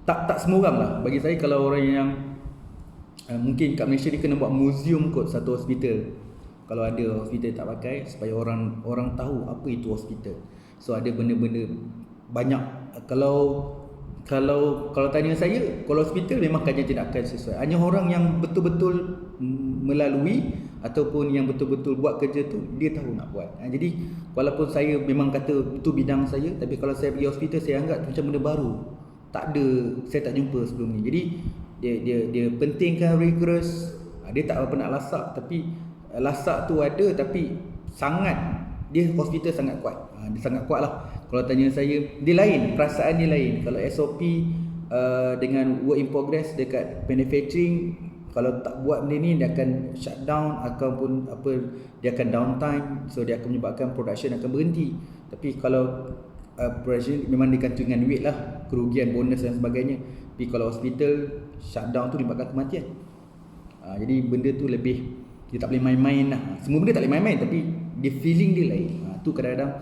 Tak semua orang lah. Bagi saya kalau orang yang mungkin kat Malaysia ni kena buat museum kot satu hospital. Kalau ada hospital tak pakai, supaya orang tahu apa itu hospital. So ada benda-benda banyak. Kalau tanya saya, kalau hospital memang kajian tidak akan sesuai. Hanya orang yang betul-betul melalui ataupun yang betul-betul buat kerja tu, dia tahu nak buat. Jadi walaupun saya memang kata itu bidang saya, tapi kalau saya pergi hospital saya anggap macam benda baru. Tak ada, saya tak jumpa sebelum ni. Jadi dia pentingkan rigorous. Dia tak apa nak lasak, tapi lasak tu ada, tapi dia hospital sangat kuat. Dia sangat kuat lah. Kalau tanya saya, dia lain, perasaan dia lain. Kalau SOP dengan work in progress dekat manufacturing, kalau tak buat benda ni dia akan shutdown, ataupun dia akan downtime. So dia akan menyebabkan production akan berhenti. Tapi kalau production memang digantung dengan duit lah, kerugian, bonus dan sebagainya. Tapi kalau hospital shutdown tu menyebabkan kematian. Jadi benda tu lebih, dia tak boleh main-main lah. Semua benda tak boleh main-main, tapi dia feeling dia lain. Tu kadang-kadang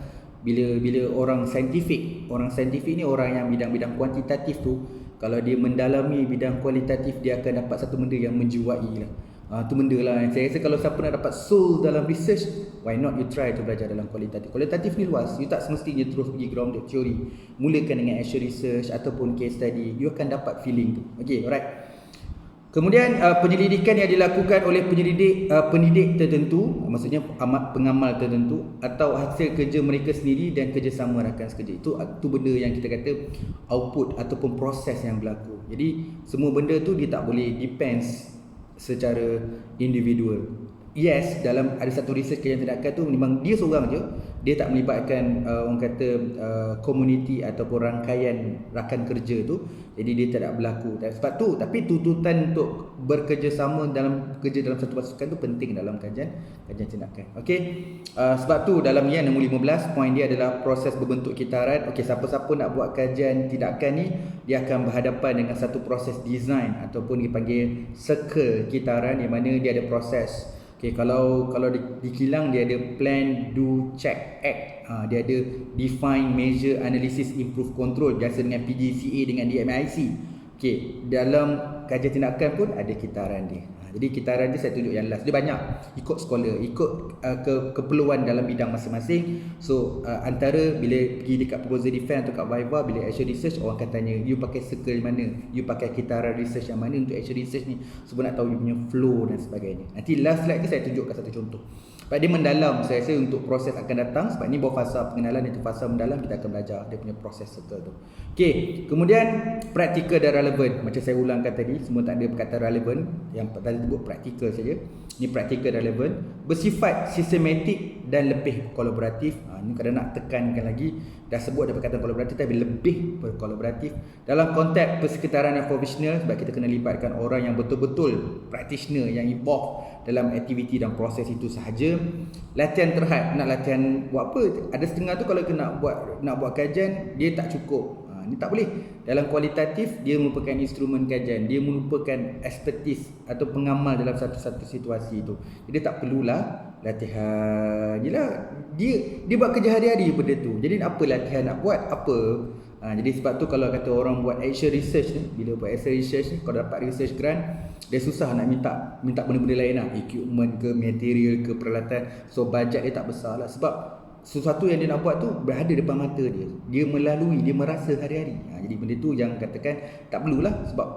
bila orang saintifik ni orang yang bidang-bidang kuantitatif tu, kalau dia mendalami bidang kualitatif, dia akan dapat satu benda yang menjiwai lah. Tu benda lah. Saya rasa kalau siapa nak dapat soul dalam research, why not you try to belajar dalam kualitatif. Kualitatif ni luas. You tak semestinya terus pergi grounded theory. Mulakan dengan action research ataupun case study. You akan dapat feeling tu. Okay, alright. Kemudian penyelidikan yang dilakukan oleh pendidik tertentu, maksudnya pengamal tertentu, atau hasil kerja mereka sendiri dan kerjasama rakan sekerja. Itu benda yang kita kata output ataupun proses yang berlaku. Jadi semua benda tu dia tak boleh depends secara individual. Yes, dalam ada satu research yang tindakan tu memang dia seorang je, dia tak melibatkan orang kata community ataupun rangkaian rakan kerja tu, jadi dia tidak berlaku. Sebab tu, tapi tuntutan untuk bekerjasama dalam satu pasukan tu penting dalam kajian tindakan. Okey. Sebab tu dalam yang nombor 15 poin dia adalah proses berbentuk kitaran. Okey, siapa-siapa nak buat kajian tindakan ni, dia akan berhadapan dengan satu proses design ataupun dipanggil circle kitaran, di mana dia ada proses. Okay, kalau di kilang dia ada plan, do, check, act. Dia ada define, measure, analysis, improve, control, biasa dengan PDCA dengan DMIC. Okay, dalam kajian tindakan pun ada kitaran dia. Jadi kitaran dia saya tunjuk yang last. Dia banyak ikut scholar, ikut keperluan dalam bidang masing-masing. So antara bila pergi dekat proposal defense atau kat Viva, bila actual research, orang akan tanya you pakai circle mana, you pakai kitaran research yang mana untuk actual research ni, sebab nak tahu you punya flow dan sebagainya. Nanti last slide tu saya tunjukkan satu contoh. Sebab dia mendalam, saya rasa untuk proses akan datang. Sebab ni baru fasa pengenalan, itu fasa mendalam, kita akan belajar dia punya proses circle tu. Okey, kemudian practical dan relevant. Macam saya ulangkan tadi, semua tak ada perkataan relevant. Yang tadi sebut practical saja. Ni practical dan relevant. Bersifat sistematik dan lebih kolaboratif. Ni kadang nak tekankan lagi. Dah sebut ada perkataan kolaboratif, tapi lebih berkolaboratif. Dalam konteks persekitaran yang profesional, sebab kita kena libatkan orang yang betul-betul practitioner, yang involved dalam aktiviti dan proses itu sahaja. Latihan terhad, nak latihan buat apa? Ada setengah tu kalau nak buat kajian, dia tak cukup. Ni tak boleh. Dalam kualitatif, dia merupakan instrumen kajian, dia merupakan expertise atau pengamal dalam satu-satu situasi itu. Jadi tak perlulah latihan. Yelah, dia buat kerja hari-hari benda tu. Jadi apa latihan nak buat? Apa? Jadi sebab tu kalau kata orang buat action research ni, bila buat action research ni, kalau dapat research grant, dia susah nak minta benda-benda lain lah, equipment ke, material ke, peralatan. So bajet dia tak besar lah. Sebab sesuatu yang dia nak buat tu berada depan mata dia. Dia melalui, dia merasa hari-hari. Jadi benda tu yang katakan tak perlulah. Sebab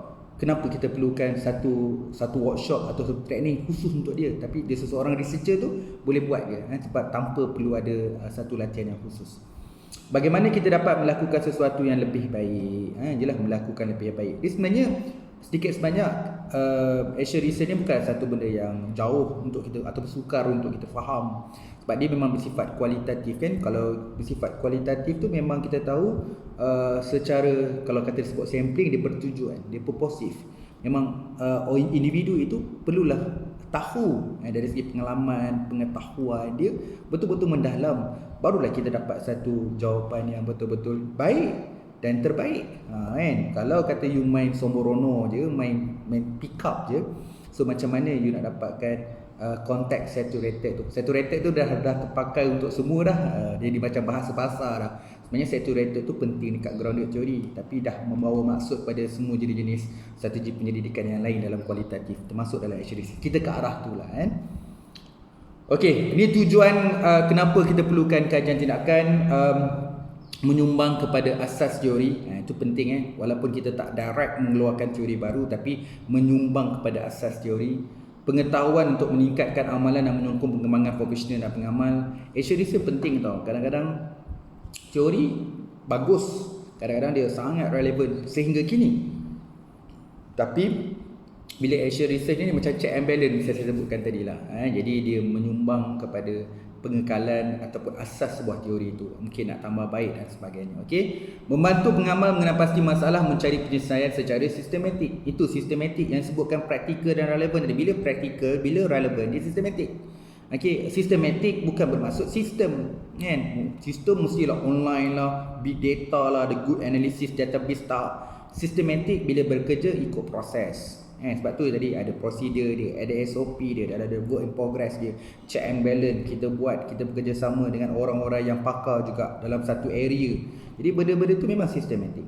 kenapa kita perlukan satu workshop atau satu training khusus untuk dia. Tapi dia seseorang researcher tu boleh buat dia. Sebab tanpa perlu ada satu latihan yang khusus. Bagaimana kita dapat melakukan sesuatu yang lebih baik? Jelas melakukan lebih baik. Dia sebenarnya sedikit sebanyak action research ni bukan satu benda yang jauh untuk kita atau sukar untuk kita faham. Sebab dia memang bersifat kualitatif kan. Kalau bersifat kualitatif tu memang kita tahu secara, kalau kata disebut sampling, dia bertujuan, dia purposif. Memang individu itu perlulah tahu dari segi pengalaman, pengetahuan dia betul-betul mendalam, barulah kita dapat satu jawapan yang betul-betul baik dan terbaik. Kan? Kalau kata you main somborono je, main pick up je, so macam mana you nak dapatkan konteks saturated tu? Saturated tu dah terpakai untuk semua dah. Dia macam bahasa pasar dah. Sebenarnya saturated tu penting dekat grounded theory, tapi dah membawa maksud pada semua jenis-jenis strategi penyelidikan yang lain dalam kualitatif, termasuk dalam action research. Kita ke arah tu lah kan. Okey, ini tujuan kenapa kita perlukan kajian tindakan, menyumbang kepada asas teori. Itu penting walaupun kita tak direct mengeluarkan teori baru, tapi menyumbang kepada asas teori. Pengetahuan untuk meningkatkan amalan dan menyokong pengembangan profesional dan pengamal. Action research penting tau. Kadang-kadang teori bagus, kadang-kadang dia sangat relevan sehingga kini. Tapi bila action research ni macam check and balance saya sebutkan tadi lah. Jadi dia menyumbang kepada pengekalan ataupun asas sebuah teori itu. Mungkin nak tambah baik dan sebagainya. Okey. Membantu pengamal mengenal pasti masalah, mencari penyelesaian secara sistematik. Itu sistematik yang sebutkan praktikal dan relevan. Bila praktikal, bila relevan, dia sistematik. Okey, sistematik bukan bermaksud sistem kan. Sistem mestilah online lah, big data lah, the good analysis, database tak. Sistematik bila bekerja ikut proses. Sebab tu tadi ada prosedur dia, ada SOP dia, ada work in progress dia, check and balance kita buat, kita bekerjasama dengan orang-orang yang pakar juga dalam satu area. Jadi benda-benda tu memang sistematik.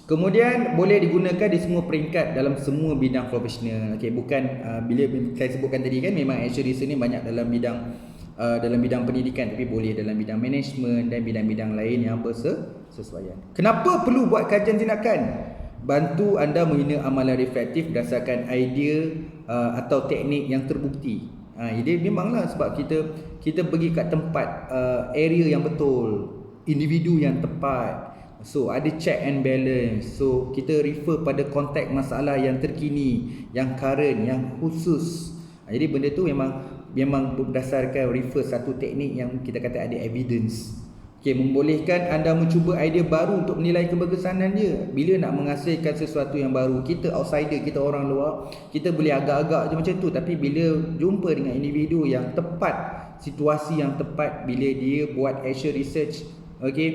Kemudian boleh digunakan di semua peringkat dalam semua bidang profesional. Okey, bukan bila saya sebutkan tadi kan, memang action research ni banyak dalam bidang pendidikan, tapi boleh dalam bidang management dan bidang-bidang lain yang bersesuaian. Kenapa perlu buat kajian tindakan? Bantu anda membina amalan reflektif berdasarkan idea atau teknik yang terbukti. Jadi memanglah sebab kita pergi kat tempat area yang betul, individu yang tepat. So ada check and balance. So kita refer pada konteks masalah yang terkini, yang current, yang khusus. Jadi benda tu memang berdasarkan refer satu teknik yang kita kata ada evidence. Okey, membolehkan anda mencuba idea baru untuk menilai keberkesanan dia. Bila nak menghasilkan sesuatu yang baru, kita outsider, kita orang luar, kita boleh agak-agak je macam tu. Tapi bila jumpa dengan individu yang tepat, situasi yang tepat, bila dia buat action research, okey,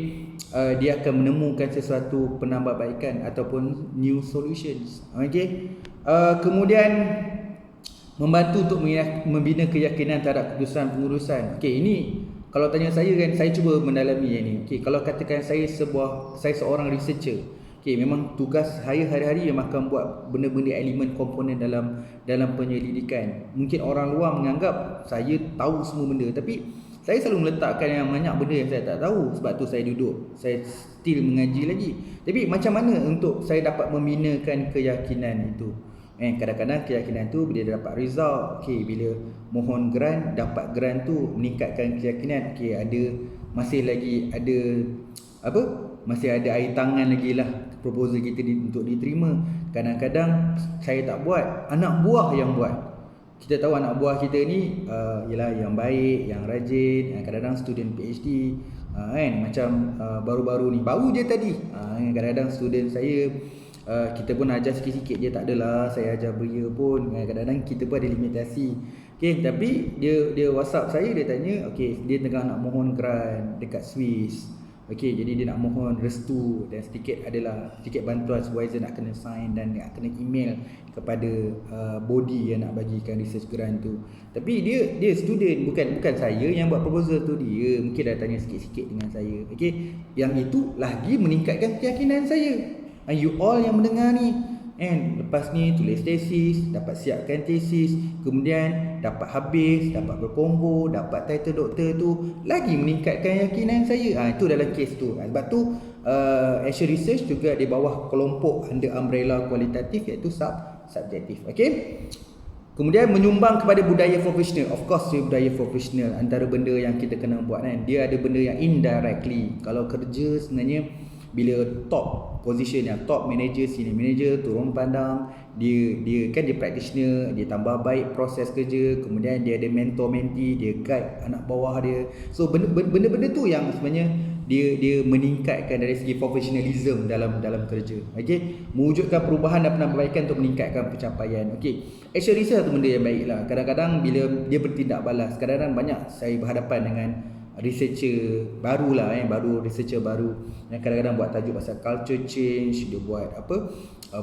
dia akan menemukan sesuatu penambahbaikan ataupun new solutions. Okey. Kemudian membantu untuk membina keyakinan terhadap keputusan pengurusan. Okey, ini kalau tanya saya kan, saya cuba mendalami yang ni. Okey, kalau katakan saya seorang researcher. Okay, memang tugas saya hari-hari memang akan buat benda-benda elemen komponen dalam penyelidikan. Mungkin orang luar menganggap saya tahu semua benda, tapi saya selalu meletakkan yang banyak benda yang saya tak tahu. Sebab tu saya duduk, saya still mengaji lagi. Tapi macam mana untuk saya dapat membinakan keyakinan itu? Kadang-kadang keyakinan tu bila dia dapat result, okay, bila mohon grant, dapat grant tu meningkatkan keyakinan. Okay, masih ada air tangan lagi lah proposal kita untuk diterima. Kadang-kadang saya tak buat, anak buah yang buat. Kita tahu anak buah kita ni ialah yang baik, yang rajin, kadang-kadang student PhD, macam baru-baru ni, baru je tadi, kadang-kadang student saya, kita pun ajar sikit-sikit je, tak adalah saya ajar beria pun, kadang-kadang kita pun ada limitasi. Okay, tapi dia WhatsApp saya, dia tanya, okay, dia tengah nak mohon grant dekat Swiss. Okay, jadi dia nak mohon restu dan sedikit bantuan supervisor nak kena sign dan nak kena email kepada body yang nak bagikan research grant tu. Tapi dia student, bukan saya yang buat proposal tu, dia mungkin dah tanya sikit-sikit dengan saya. Okay, yang itu lagi meningkatkan keyakinan saya. You all yang mendengar ni, lepas ni tulis tesis, dapat siapkan tesis, kemudian dapat habis, dapat berkombo, dapat title doktor tu, lagi meningkatkan keyakinan saya. Itu dalam kes tu. Sebab tu Action Research juga di bawah kelompok under umbrella kualitatif, iaitu subjektif. Okay. Kemudian menyumbang kepada budaya profesional. Of course, budaya profesional antara benda yang kita kena buat kan. Dia ada benda yang indirectly. Kalau kerja sebenarnya bila top position yang top manager, senior manager turun pandang, dia practitioner, dia tambah baik proses kerja, kemudian dia ada mentor mentee, dia guide anak bawah dia. So benda-benda tu yang sebenarnya dia meningkatkan dari segi professionalism dalam kerja. Okey, mewujudkan perubahan dan penambahbaikan untuk meningkatkan pencapaian. Okey, action research satu benda yang baiklah. Kadang-kadang bila dia bertindak balas, kadang-kadang banyak saya berhadapan dengan researcher barulah, researcher baru yang kadang-kadang buat tajuk pasal culture change, dia buat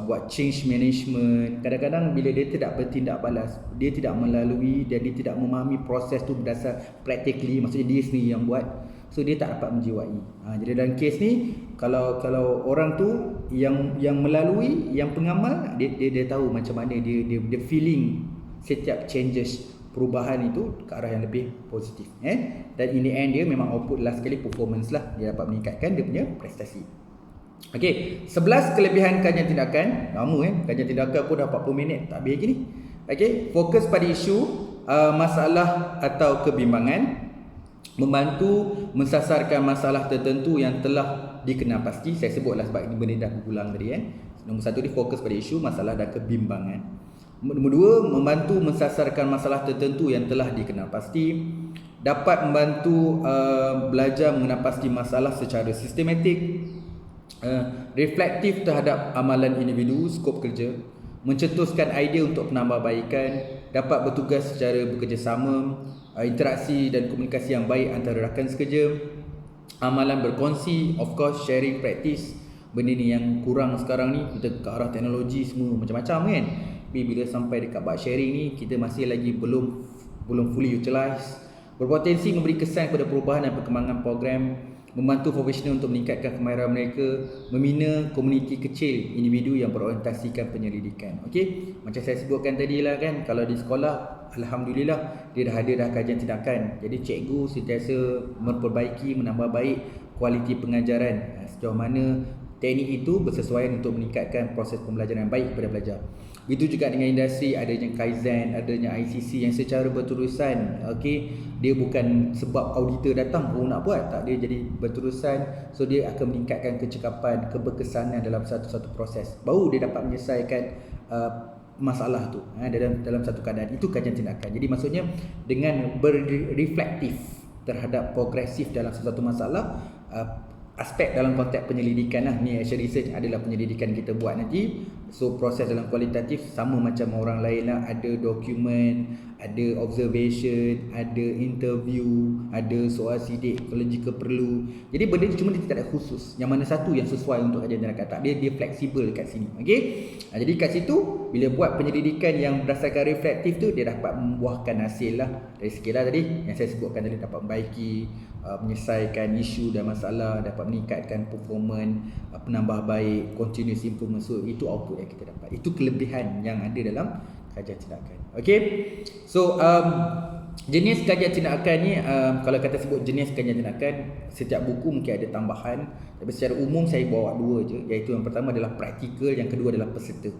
buat change management. Kadang-kadang bila dia tidak bertindak balas, dia tidak melalui dan dia tidak memahami proses tu berdasar practically, maksudnya dia sendiri yang buat, so dia tak dapat menjiwai. Jadi dalam kes ni, kalau orang tu yang melalui, yang pengamal, dia tahu macam mana dia feeling setiap changes, perubahan itu ke arah yang lebih positif. Dan in the end dia memang output last sekali performance lah, dia dapat meningkatkan dia punya prestasi. Okey, 11 kelebihan kajian tindakan. Lama kajian tindakan pun dah 40 minit, tak habis lagi ni. Okey, fokus pada isu, masalah atau kebimbangan, membantu mensasarkan masalah tertentu yang telah dikenal pasti. Saya sebutlah sebab ini benda dah berulang tadi. Nombor 1 dia fokus pada isu, masalah dan kebimbangan. Nombor 2, membantu mensasarkan masalah tertentu yang telah dikenal pasti. Dapat membantu belajar mengenal pasti masalah secara sistematik. Reflektif terhadap amalan individu, skop kerja. Mencetuskan idea untuk penambahbaikan. Dapat bertugas secara bekerjasama. Interaksi dan komunikasi yang baik antara rakan sekerja. Amalan berkongsi, of course sharing practice. Benda ni yang kurang sekarang ni, kita ke arah teknologi semua macam-macam kan. Tapi bila sampai dekat bab sharing ni, kita masih lagi belum fully utilize. Berpotensi memberi kesan kepada perubahan dan perkembangan program. Membantu profesional untuk meningkatkan kemahiran mereka. Membina komuniti kecil individu yang berorientasikan penyelidikan. Okey, macam saya sebutkan tadi lah kan, kalau di sekolah, alhamdulillah dia dah ada kajian tindakan. Jadi cikgu sentiasa memperbaiki, menambah baik kualiti pengajaran. Sejauh mana teknik itu bersesuaian untuk meningkatkan proses pembelajaran yang baik kepada pelajar. Begitu juga dengan industri, adanya Kaizen, adanya ICC yang secara berterusan. Okey, dia bukan sebab auditor datang nak buat, tak, dia jadi berterusan. So dia akan meningkatkan kecekapan, keberkesanan dalam satu-satu proses. Baru dia dapat menyelesaikan masalah tu dalam satu keadaan. Itu kajian tindakan. Jadi maksudnya dengan berreflektif terhadap progresif dalam satu masalah, aspek dalam konteks penyelidikan lah ni, action research adalah penyelidikan kita buat nanti. So proses dalam kualitatif sama macam orang lain lah, ada dokumen, ada observation, ada interview, ada soal sidik kalau jika perlu. Jadi benda ni cuma dia tak ada khusus. Yang mana satu yang sesuai untuk kajian tindakan, tak dia fleksibel dekat sini. Okey. Jadi kat situ bila buat penyelidikan yang berdasarkan reflektif tu, dia dapat membuahkan hasil lah. Dari sekilah tadi yang saya sebutkan tadi, dapat membaiki, menyelesaikan isu dan masalah, dapat meningkatkan performance, penambah baik, continuous improvement. So itu output yang kita dapat. Itu kelebihan yang ada dalam kajian tindakan. Okey. So jenis kajian tindakan ni, kalau kata sebut jenis kajian tindakan, setiap buku mungkin ada tambahan, tapi secara umum saya bawa dua je, iaitu yang pertama adalah praktikal, yang kedua adalah peserta.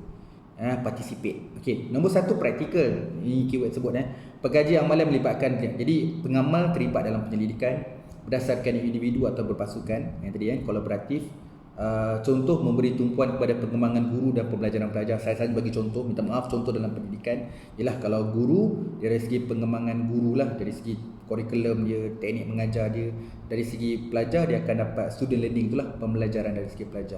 Participate. Okey, nombor satu praktikal. Ini keyword sebut pengkaji amalan melibatkan, jadi pengamal terlibat dalam penyelidikan berdasarkan individu atau berpasukan, yang tadi kolaboratif. Contoh memberi tumpuan kepada pengembangan guru dan pembelajaran pelajar. Saya bagi contoh, minta maaf, contoh dalam pendidikan ialah kalau guru dari segi pengembangan guru lah, dari segi kurikulum dia, teknik mengajar dia, dari segi pelajar dia akan dapat student learning itulah, pembelajaran dari segi pelajar.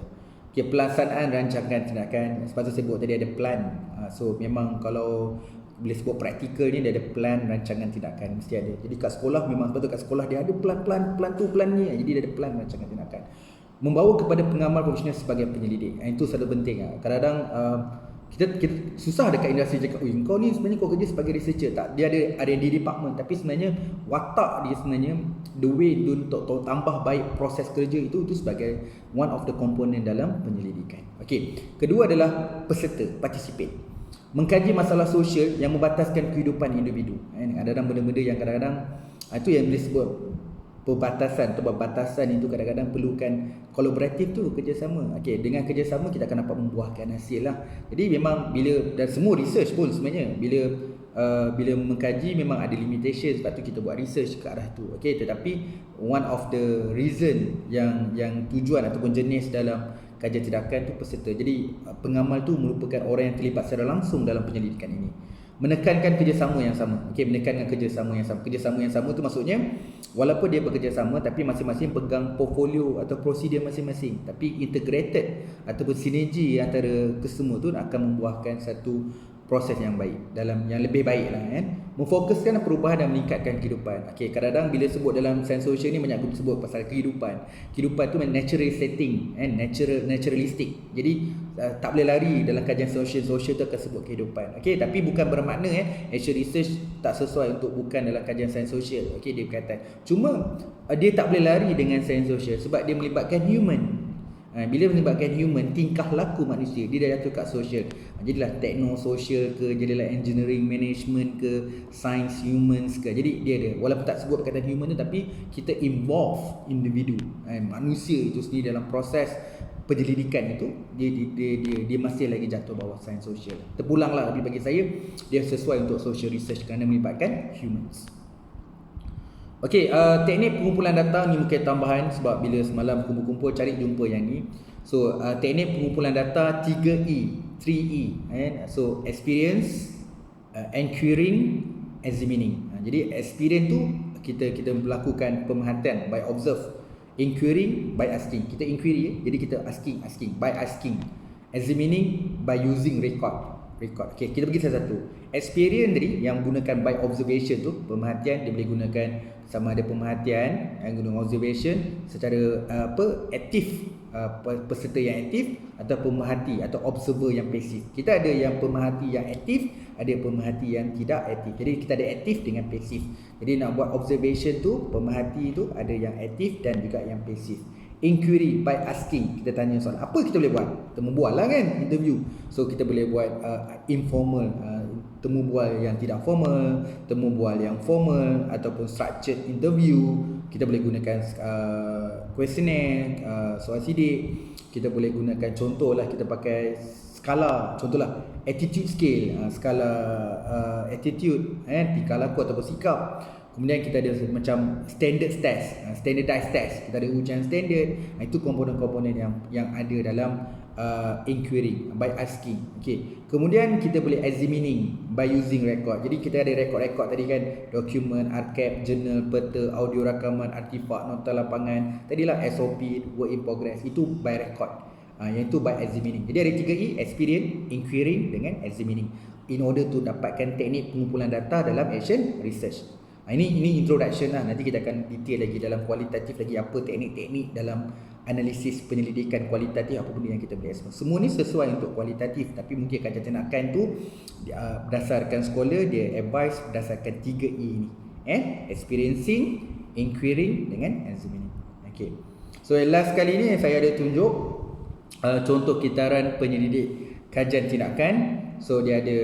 Okay, pelaksanaan rancangan tindakan, sebab saya sebut tadi ada plan. So memang kalau bila sebut praktikal ni, dia ada plan rancangan tindakan, mesti ada. Jadi kat sekolah memang betul, kat sekolah dia ada plan tu, plan ni. Jadi dia ada plan rancangan tindakan. Membawa kepada pengamal profesional sebagai penyelidik. Itu satu penting. Kadang-kadang kita susah dekat industri cakap, kau ni sebenarnya kau kerja sebagai researcher. Tak, dia ada R&D department, tapi sebenarnya watak dia sebenarnya, the way untuk tambah baik proses kerja itu sebagai one of the component dalam penyelidikan. Okey, kedua adalah peserta, participate. Mengkaji masalah sosial yang membataskan kehidupan individu. Ada benda-benda yang kadang-kadang itu yang boleh sebut perbatasan atau batasan itu kadang-kadang perlukan kolaboratif tu, kerjasama. Okey, dengan kerjasama kita akan dapat membuahkan hasil lah. Jadi memang bila, dan semua research pun sebenarnya bila mengkaji memang ada limitation, sebab tu kita buat research ke arah tu. Okey, tetapi one of the reason yang tujuan ataupun jenis dalam kajian tindakan tu peserta. Jadi pengamal tu merupakan orang yang terlibat secara langsung dalam penyelidikan ini. Menekankan kerjasama yang sama. Okey, menekankan kerjasama yang sama. Kerjasama yang sama tu maksudnya walaupun dia bekerjasama, tapi masing-masing pegang portfolio atau prosedur masing-masing, tapi integrated ataupun sinergi antara kesemua tu akan membuahkan satu proses yang baik, dalam yang lebih baik lah memfokuskan perubahan dan meningkatkan kehidupan. Okey, kadang-kadang bila sebut dalam sains sosial ni banyak sebut pasal kehidupan tu natural setting, naturalistic. Jadi tak boleh lari dalam kajian sosial tu akan sebut kehidupan. Okey, tapi bukan bermakna actual research tak sesuai untuk bukan dalam kajian sains sosial. Okey, dia berkata cuma dia tak boleh lari dengan sains sosial sebab dia melibatkan human. Bila melibatkan human, tingkah laku manusia, dia dah jatuh kat social. Jadilah tekno-social ke, jadilah engineering management ke, science humans ke. Jadi dia ada, walaupun tak sebut perkataan human tu, tapi kita involve individu, manusia itu sendiri dalam proses penyelidikan itu. Dia masih lagi jatuh bawah science social. Terpulanglah, bagi saya dia sesuai untuk social research kerana melibatkan humans. Okey, teknik pengumpulan data ni mungkin tambahan, sebab bila semalam kumpul-kumpul cari jumpa yang ni. So teknik pengumpulan data 3E. So experience, enquiring, examining. Jadi experience tu kita melakukan pemerhatian by observe, inquiring by asking. Kita inquiry, jadi kita asking by asking. Examining by using record. Okey, kita bagi salah satu. Experience tadi yang gunakan by observation tu, pemerhatian, dia boleh gunakan sama ada pemerhatian yang guna observation secara aktif, peserta yang aktif, atau pemerhati atau observer yang pasif. Kita ada yang pemerhati yang aktif, ada pemerhati yang tidak aktif. Jadi kita ada aktif dengan pasif. Jadi nak buat observation tu, pemerhati tu ada yang aktif dan juga yang pasif. Inquiry by asking, kita tanya soalan. Apa kita boleh buat? Temu bual lah kan, interview. So kita boleh buat informal, temu bual yang tidak formal, temu bual yang formal, ataupun structured interview. Kita boleh gunakan questionnaire, soal sidik. Kita boleh gunakan contohlah, kita pakai skala, contohlah attitude scale, skala attitude, tingkah laku ataupun sikap. Kemudian kita ada macam standardized test. Kita ada ujian standard. Itu komponen-komponen yang ada dalam inquiry by asking. Okey. Kemudian kita boleh examining by using record. Jadi kita ada rekod-rekod tadi kan, dokumen, archive, jurnal, peta, audio rakaman, artifak, nota lapangan. Tadilah SOP, work in progress. Itu by record. Yang itu by examining. Jadi ada 3E, experience, inquiring dengan examining, in order to dapatkan teknik pengumpulan data dalam action research. Ini introduction lah. Nanti kita akan detail lagi dalam kualitatif lagi apa teknik-teknik dalam analisis penyelidikan kualitatif, apa benda yang kita boleh explore. Semua ni sesuai untuk kualitatif, tapi mungkin kajian tindakan tu berdasarkan scholar dia advice berdasarkan 3E ni, experiencing, inquiring dengan examining. Okay. So last kali ni saya ada tunjuk contoh kitaran penyelidik kajian tindakan. So dia ada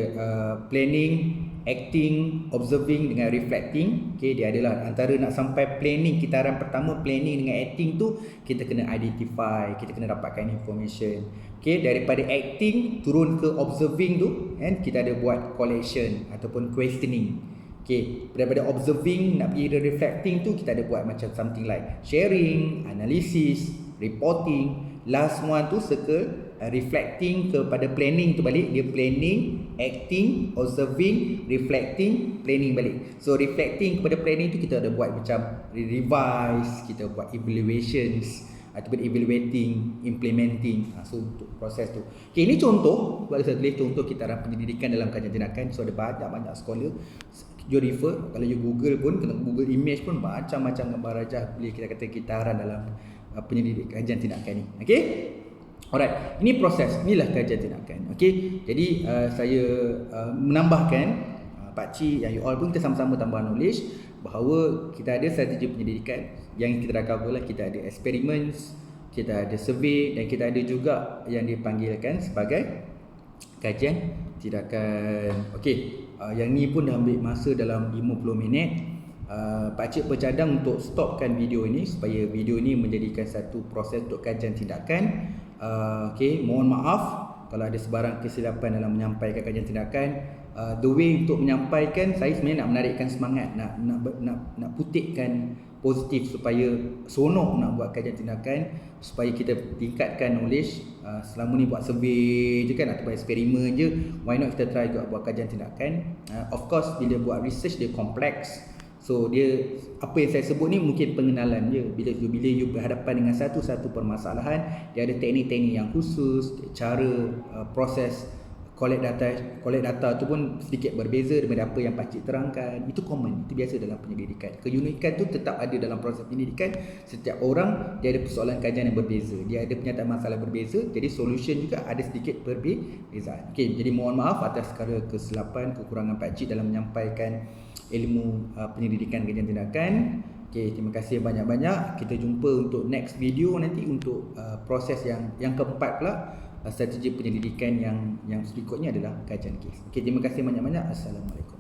planning, acting, observing dengan reflecting. Okay, dia adalah antara nak sampai planning, kitaran pertama planning dengan acting tu kita kena identify, kita kena dapatkan information. Okay, daripada acting turun ke observing tu kan, kita ada buat collection ataupun questioning. Okay, daripada observing nak pergi ke reflecting tu kita ada buat macam something like sharing, analysis, reporting. Last one tu circle reflecting kepada planning tu balik. Dia planning, acting, observing, reflecting, planning balik. So reflecting kepada planning tu kita ada buat macam revise, kita buat evaluations ataupun evaluating, implementing. So untuk proses tu. Okay, ini contoh. Kalau saya tulis contoh kitaran penyelidikan dalam kajian tindakan. So ada banyak scholar. You refer, kalau you Google pun, kena Google image pun macam-macam gambar rajah boleh kita kata kitaran dalam penyelidik kajian tindakan ni. Okey. Alright, ini proses, inilah kajian tindakan. Okey. Jadi saya menambahkan pakcik yang you all pun kita sama-sama tambah knowledge bahawa kita ada strategi penyelidikan yang kita dah cover lah. Kita ada experiments, kita ada survey dan kita ada juga yang dipanggilkan sebagai kajian tindakan. Okey. Yang ni pun dah ambil masa dalam 50 minit. Pakcik bercadang untuk stopkan video ini supaya video ini menjadikan satu proses untuk kajian tindakan. Okey, mohon maaf kalau ada sebarang kesilapan dalam menyampaikan kajian tindakan. The way untuk menyampaikan, saya sebenarnya nak menarikkan semangat, nak putihkan positif supaya seronok nak buat kajian tindakan, supaya kita tingkatkan knowledge. Selama ni buat survey je kan ataupun eksperimen je, why not kita try juga buat kajian tindakan. Of course bila buat research dia kompleks. So dia apa yang saya sebut ni mungkin pengenalan je. Bila you berhadapan dengan satu-satu permasalahan, dia ada teknik-teknik yang khusus, cara proses collect data tu pun sedikit berbeza daripada apa yang pakcik terangkan. Itu common, itu biasa dalam penyelidikan. Keunikan tu tetap ada dalam proses penyelidikan. Setiap orang dia ada persoalan kajian yang berbeza, dia ada penyataan masalah berbeza, jadi solution juga ada sedikit perbezaan. Okey, jadi mohon maaf atas segala kesilapan, kekurangan pakcik dalam menyampaikan ilmu penyelidikan kajian tindakan. Okey, terima kasih banyak-banyak. Kita jumpa untuk next video nanti untuk proses yang keempat pula. Strategi penyelidikan yang berikutnya adalah kajian kes. Okey, terima kasih banyak-banyak. Assalamualaikum.